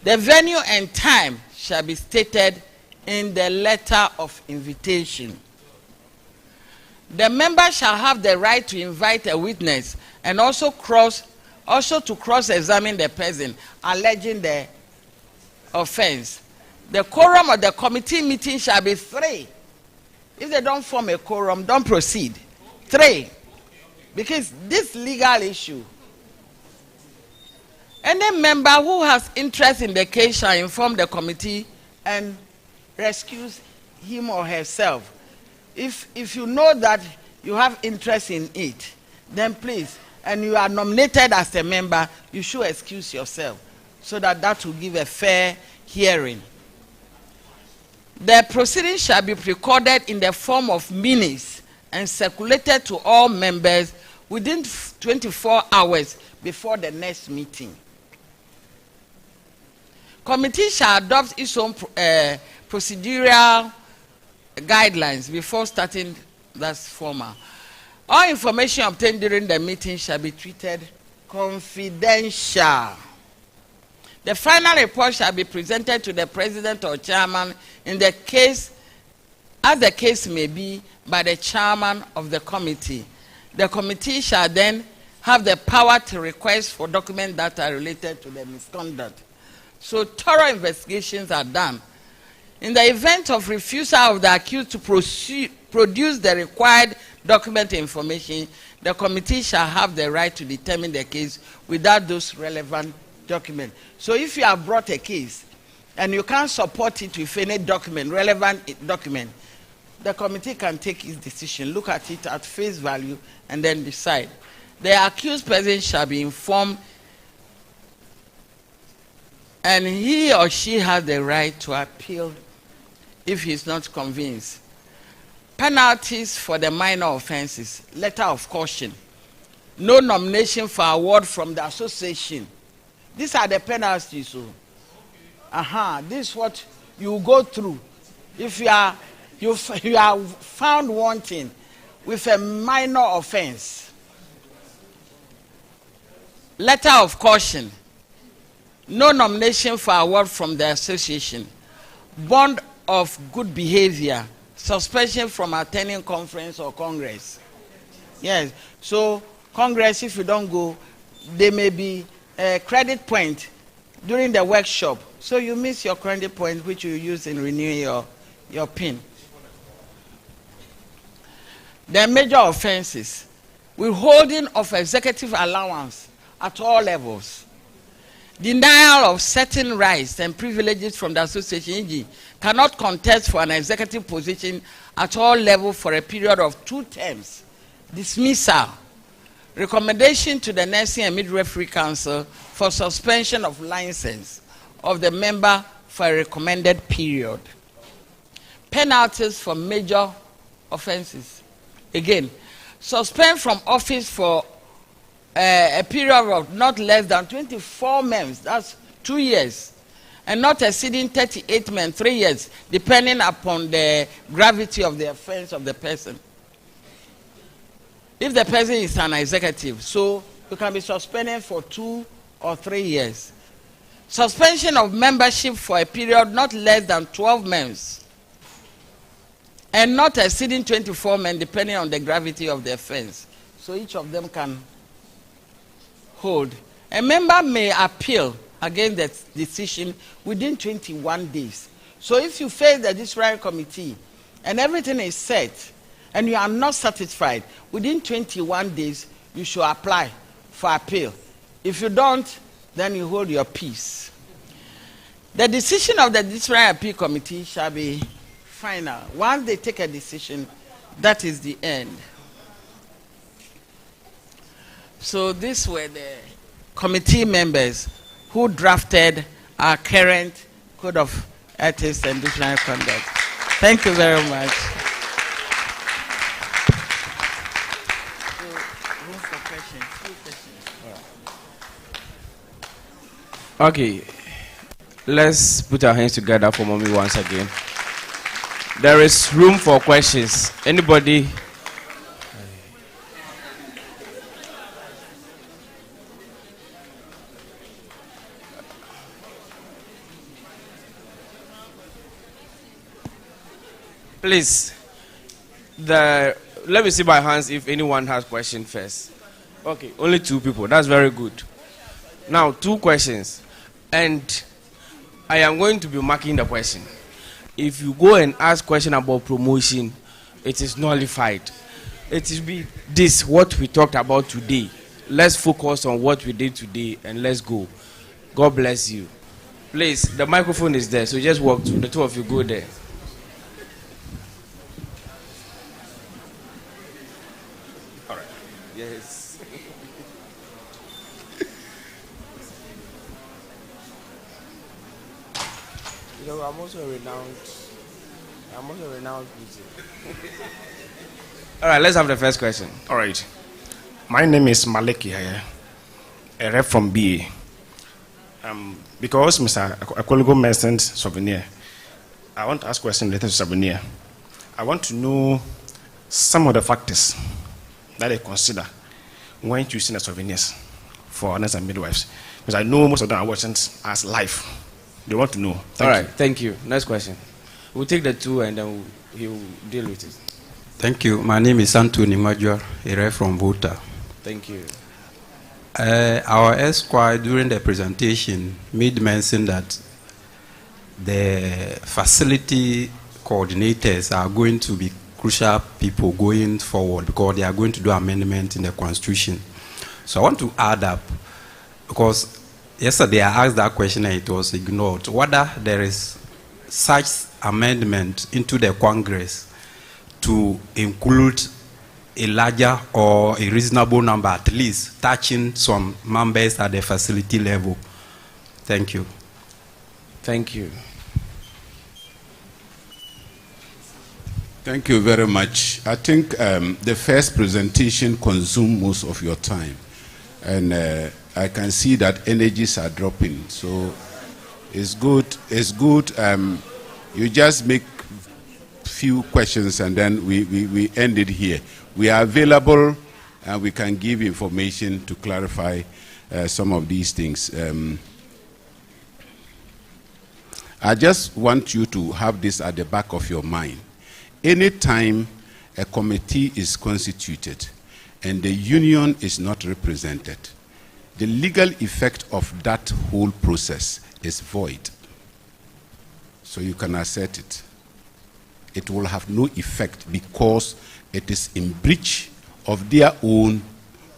The venue and time shall be stated in the letter of invitation. The member shall have the right to invite a witness and also to cross-examine the person alleging the offense. The quorum of the committee meeting shall be 3. If they don't form a quorum, don't proceed. 3. Because this legal issue, any member who has interest in the case shall inform the committee and excuse him or herself. If you know that you have interest in it, then please, and you are nominated as a member, you should excuse yourself so that will give a fair hearing. The proceedings shall be recorded in the form of minutes and circulated to all members within 24 hours before the next meeting. Committee shall adopt its own procedural guidelines before starting. That's formal. All information obtained during the meeting shall be treated confidential. The final report shall be presented to the president or chairman in the case, as the case may be, by the chairman of the committee. The committee shall then have the power to request for documents that are related to the misconduct. So thorough investigations are done. In the event of refusal of the accused to produce the required document information, the committee shall have the right to determine the case without those relevant documents. So if you have brought a case and you can't support it with any document, relevant document, the committee can take its decision, look at it at face value, and then decide. The accused person shall be informed, and he or she has the right to appeal if he is not convinced. Penalties for the minor offenses: letter of caution, no nomination for award from the association. These are the penalties. So, this is what you go through if you are found wanting with a minor offense. Letter of caution, no nomination for award from the association, bond of good behavior, suspension from attending conference or congress. Yes, so congress, if you don't go, there may be a credit point during the workshop. So you miss your credit point, which you use in renewing your PIN. The major offenses: withholding of executive allowance at all levels, denial of certain rights and privileges from the association, e.g., cannot contest for an executive position at all levels for a period of 2 terms, dismissal, recommendation to the Nursing and Midwifery Council for suspension of license of the member for a recommended period, penalties for major offenses. Again, suspend from office for a period of not less than 24 months, that's 2 years, and not exceeding 38 months, 3 years, depending upon the gravity of the offense of the person. If the person is an executive, so you can be suspended for 2 or 3 years. Suspension of membership for a period not less than 12 months and not exceeding 24 months, depending on the gravity of the offense. So each of them can hold. A member may appeal against the decision within 21 days. So if you face the disciplinary committee and everything is set and you are not satisfied, within 21 days you should apply for appeal. If you don't, then you hold your peace. The decision of the disciplinary appeal committee shall be final. Once they take a decision, that is the end. So these were the committee members who drafted our current Code of Ethics and Disciplinary Conduct. Thank you very much. Room for questions. Okay, let's put our hands together for Mommy once again. There is room for questions. Anybody? Please, let me see by hands if anyone has question first. Okay, only 2 people. That's very good. Now, 2 questions. And I am going to be marking the question. If you go and ask question about promotion, it is nullified. It will be this, what we talked about today. Let's focus on what we did today and let's go. God bless you. Please, the microphone is there, so just walk to the 2 of you, go there. All right. Yes. You know, I'm also a renowned musician. All right, let's have the first question. All right. My name is Maleki, a rep from BA. Because Mr. Akoligo mentioned souvenir, I want to ask a question related to souvenir. I want to know some of the factors that they consider when choosing the souvenirs for nurses and midwives. Because I know most of them are watching as live. They want to know. Thank you. Next question. We'll take the 2 and then he will deal with it. Thank you. My name is Anthony Major, a rep from Volta. Thank you. Our esquire during the presentation made mention that the facility coordinators are going to be crucial people going forward because they are going to do amendment in the constitution. So I want to add up, because yesterday I asked that question and it was ignored, whether there is such amendment into the Congress to include a larger or a reasonable number, at least touching some members at the facility level. Thank you. Thank you. Thank you very much. I think the first presentation consumed most of your time, and I can see that energies are dropping. So it's good. It's good. You just make few questions and then we end it here. We are available and we can give information to clarify some of these things. I just want you to have this at the back of your mind. Anytime a committee is constituted and the union is not represented, the legal effect of that whole process is void. So you can assert it. It will have no effect because it is in breach of their own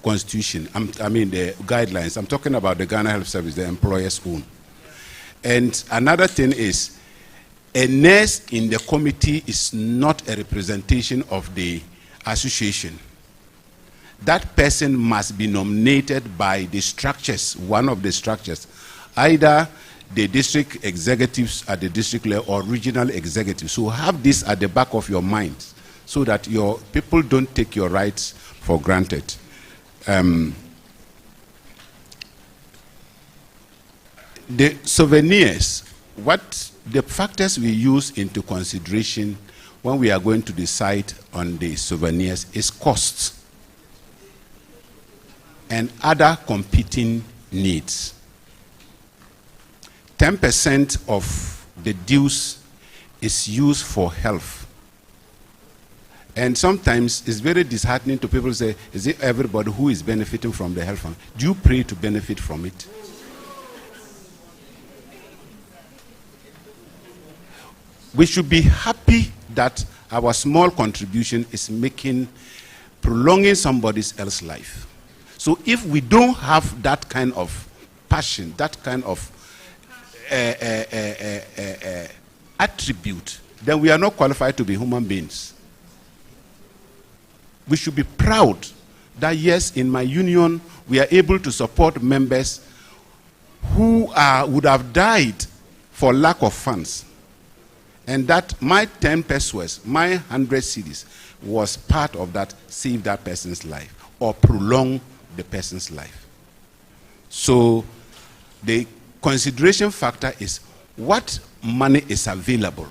constitution. I mean the guidelines. I'm talking about the Ghana Health Service, the employer's own. And another thing is, a nurse in the committee is not a representation of the association. That person must be nominated by the structures, one of the structures, either the district executives at the district level or regional executives. So have this at the back of your mind so that your people don't take your rights for granted. The souvenirs, what the factors we use into consideration when we are going to decide on the souvenirs is costs and other competing needs. 10% of the dues is used for health. And sometimes it's very disheartening to people say, is it everybody who is benefiting from the health fund? Do you pray to benefit from it? We should be happy that our small contribution is prolonging somebody else's life. So if we don't have that kind of passion, that kind of attribute, then we are not qualified to be human beings. We should be proud that yes, in my union, we are able to support members who would have died for lack of funds. And that my 10 pesos, my 100 cedis, was part of that, save that person's life or prolong the person's life. So the consideration factor is what money is available.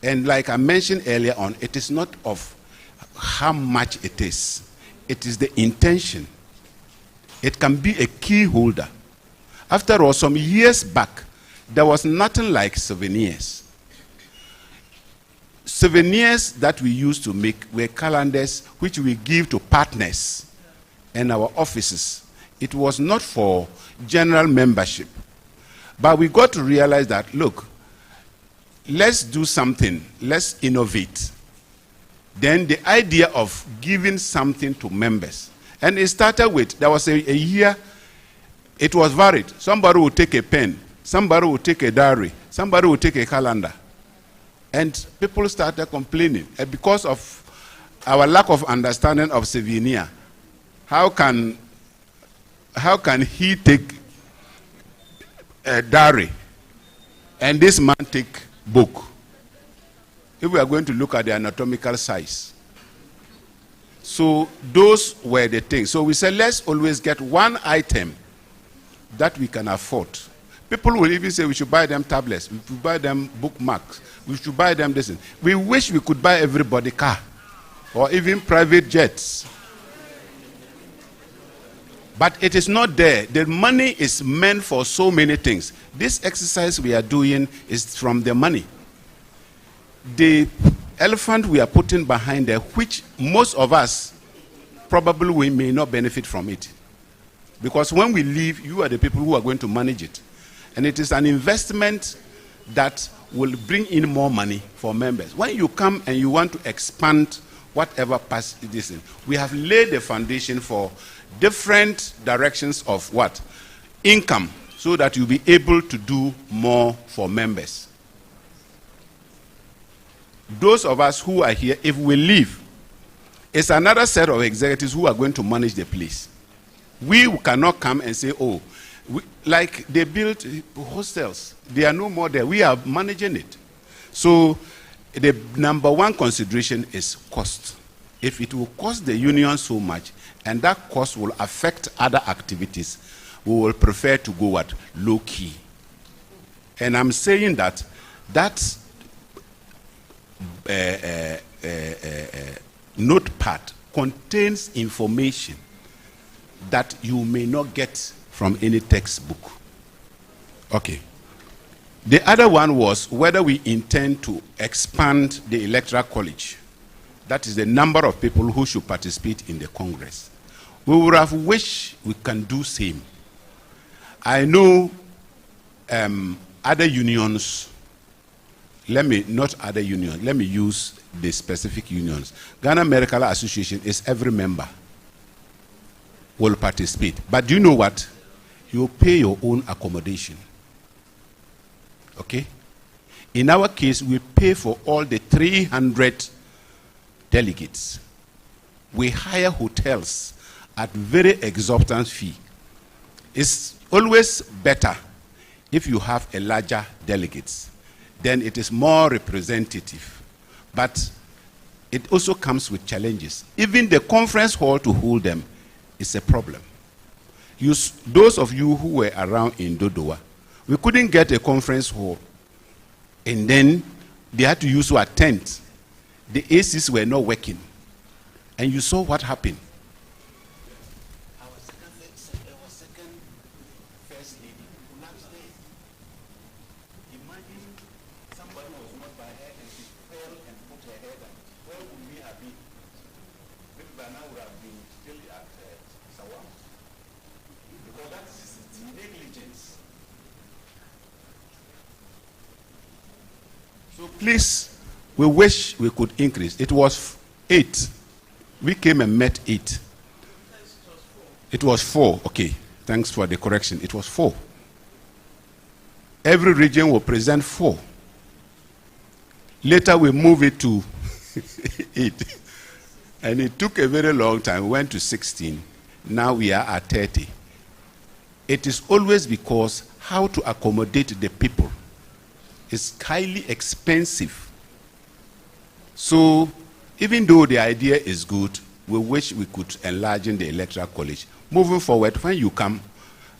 And like I mentioned earlier on, it is not of how much it is the intention. It can be a key holder. After all, some years back, there was nothing like souvenirs. Souvenirs that we used to make were calendars which we give to partners and our offices. It was not for general membership. But we got to realize that, look, let's do something, let's innovate. Then the idea of giving something to members. And it started with, there was a year, it was varied. Somebody would take a pen, somebody would take a diary, somebody would take a calendar. And people started complaining. And because of our lack of understanding of souvenir, how can he take a diary and this man take book? If we are going to look at the anatomical size. So those were the things. So we said, let's always get one item that we can afford. People will even say we should buy them tablets, we should buy them bookmarks, we should buy them this. We wish we could buy everybody car or even private jets. But it is not there. The money is meant for so many things. This exercise we are doing is from the money. The elephant we are putting behind there, which most of us probably we may not benefit from it. Because when we leave, you are the people who are going to manage it. And it is an investment that will bring in more money for members. When you come and you want to expand whatever pass this in, we have laid the foundation for different directions of what? Income, so that you'll be able to do more for members. Those of us who are here, if we leave, it's another set of executives who are going to manage the place. We cannot come and say, oh, like they built hostels. They are no more there. We are managing it. So the number one consideration is cost. If it will cost the union so much, and that cost will affect other activities, we will prefer to go at low key. And I'm saying that notepad contains information that you may not get from any textbook. Okay. The other one was whether we intend to expand the electoral college. That is the number of people who should participate in the Congress. We would have wished we can do same. I know other unions, let me use the specific unions. Ghana Medical Association is every member will participate. But do you know what? You pay your own accommodation. Okay? In our case, we pay for all the 300 delegates. We hire hotels at very exorbitant fee. It's always better if you have a larger delegates, then it is more representative. But it also comes with challenges. Even the conference hall to hold them is a problem. Those of you who were around in Dodowa, we couldn't get a conference hall, and then they had to use our tent. The ACs were not working, and you saw what happened. Our second first lady collapsed there. Imagine somebody was not by her and she fell and put her head down. Where would we have been? Maybe by now we would have been still at Sawam. Because that's negligence. So please, we wish we could increase. It was 8. We came and met 8. It was 4. Okay, thanks for the correction. It was 4. Every region will present 4. Later we move it to 8. And it took a very long time. We went to 16. Now we are at 30. It is always because how to accommodate the people is highly expensive. So even though the idea is good, we wish we could enlarge the electoral college. Moving forward, when you come,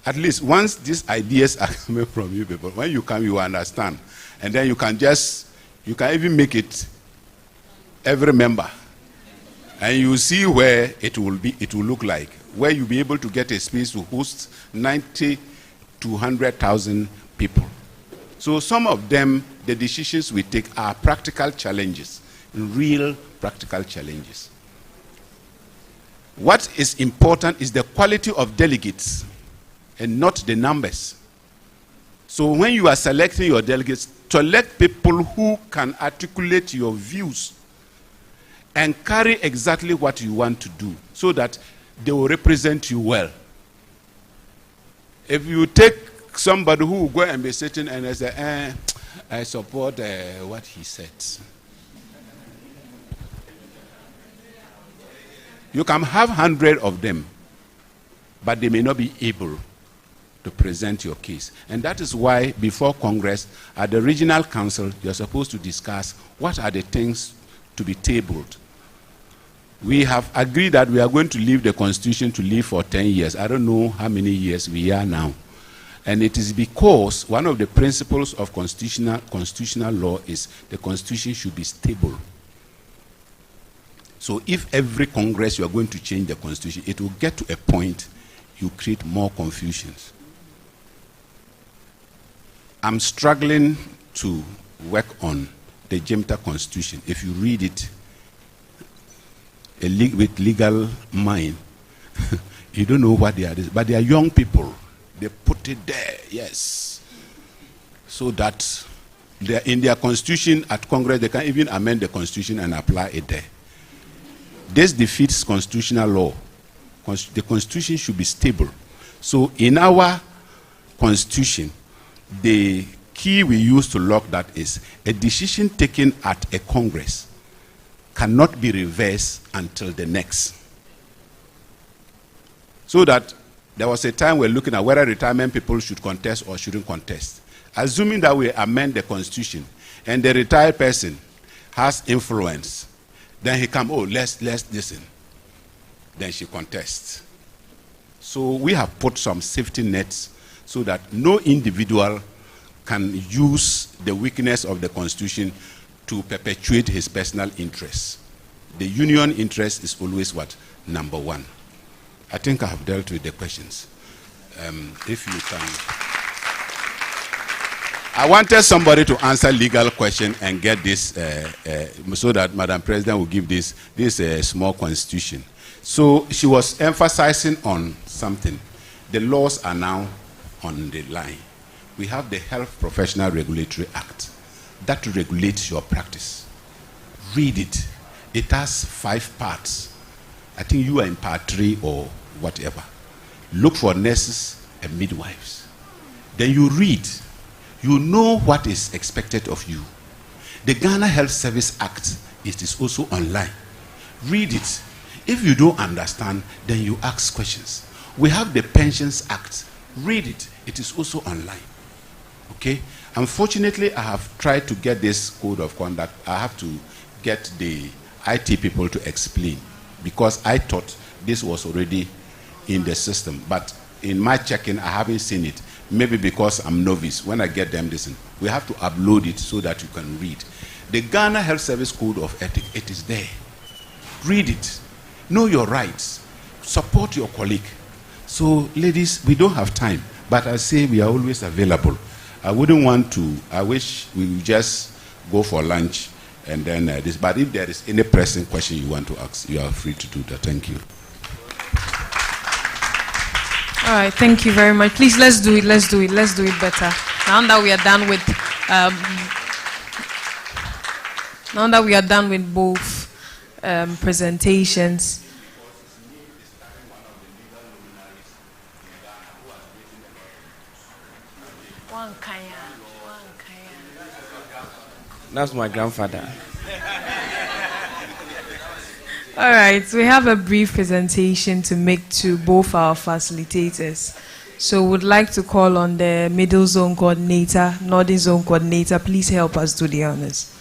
at least once these ideas are coming from you people, when you come, you understand. And then you can even make it every member. And you see where it will look like, where you'll be able to get a space to host 90 to 100,000 people. So some of them, the decisions we take are practical challenges, real practical challenges. What is important is the quality of delegates and not the numbers. So when you are selecting your delegates, select people who can articulate your views and carry exactly what you want to do so that they will represent you well. If you take somebody who will go and be sitting and say, I support what he said. You can have 100 of them, but they may not be able to present your case. And that is why before Congress, at the regional council, you're supposed to discuss what are the things to be tabled. We have agreed that we are going to leave the Constitution to live for 10 years. I don't know how many years we are now. And it is because one of the principles of constitutional law is the Constitution should be stable. So if every Congress you are going to change the Constitution, it will get to a point you create more confusions. I'm struggling to work on the Jimta Constitution. If you read it with legal mind, you don't know what they are. But they are young people. They put it there, yes. So that in their Constitution at Congress, they can even amend the Constitution and apply it there. This defeats constitutional law. The Constitution should be stable. So in our Constitution, the key we use to lock that is a decision taken at a Congress cannot be reversed until the next. So that there was a time we're looking at whether retirement people should contest or shouldn't contest. Assuming that we amend the Constitution and the retired person has influence, then he come, let's listen. Then she contests. So we have put some safety nets so that no individual can use the weakness of the Constitution to perpetuate his personal interests. The union interest is always what? Number one. I think I have dealt with the questions. If you can. I wanted somebody to answer legal question and get this so that Madam President will give this small constitution. So she was emphasizing on something. The laws are now on the line. We have the Health Professional Regulatory Act that regulates your practice. Read it. It has 5 parts. I think you are in part 3 or whatever. Look for nurses and midwives. Then you read. You know what is expected of you. The Ghana Health Service Act, it is also online. Read it. If you don't understand, then you ask questions. We have the Pensions Act. Read it. It is also online. Okay? Unfortunately, I have tried to get this code of conduct. I have to get the IT people to explain because I thought this was already in the system. But in my checking, I haven't seen it. Maybe because I'm novice. When I get them, listen, we have to upload it so that you can read. The Ghana Health Service Code of Ethics, it is there. Read it. Know your rights. Support your colleague. So, ladies, we don't have time, but I say we are always available. I wouldn't want to, I wish we would just go for lunch and then this, but if there is any pressing question you want to ask, you are free to do that. Thank you. All right, thank you very much. Please, let's do it better. Now that we are done with both presentations. That's my grandfather. All right, we have a brief presentation to make to both our facilitators. So would like to call on the Middle Zone Coordinator, Northern Zone Coordinator. Please help us do the honors.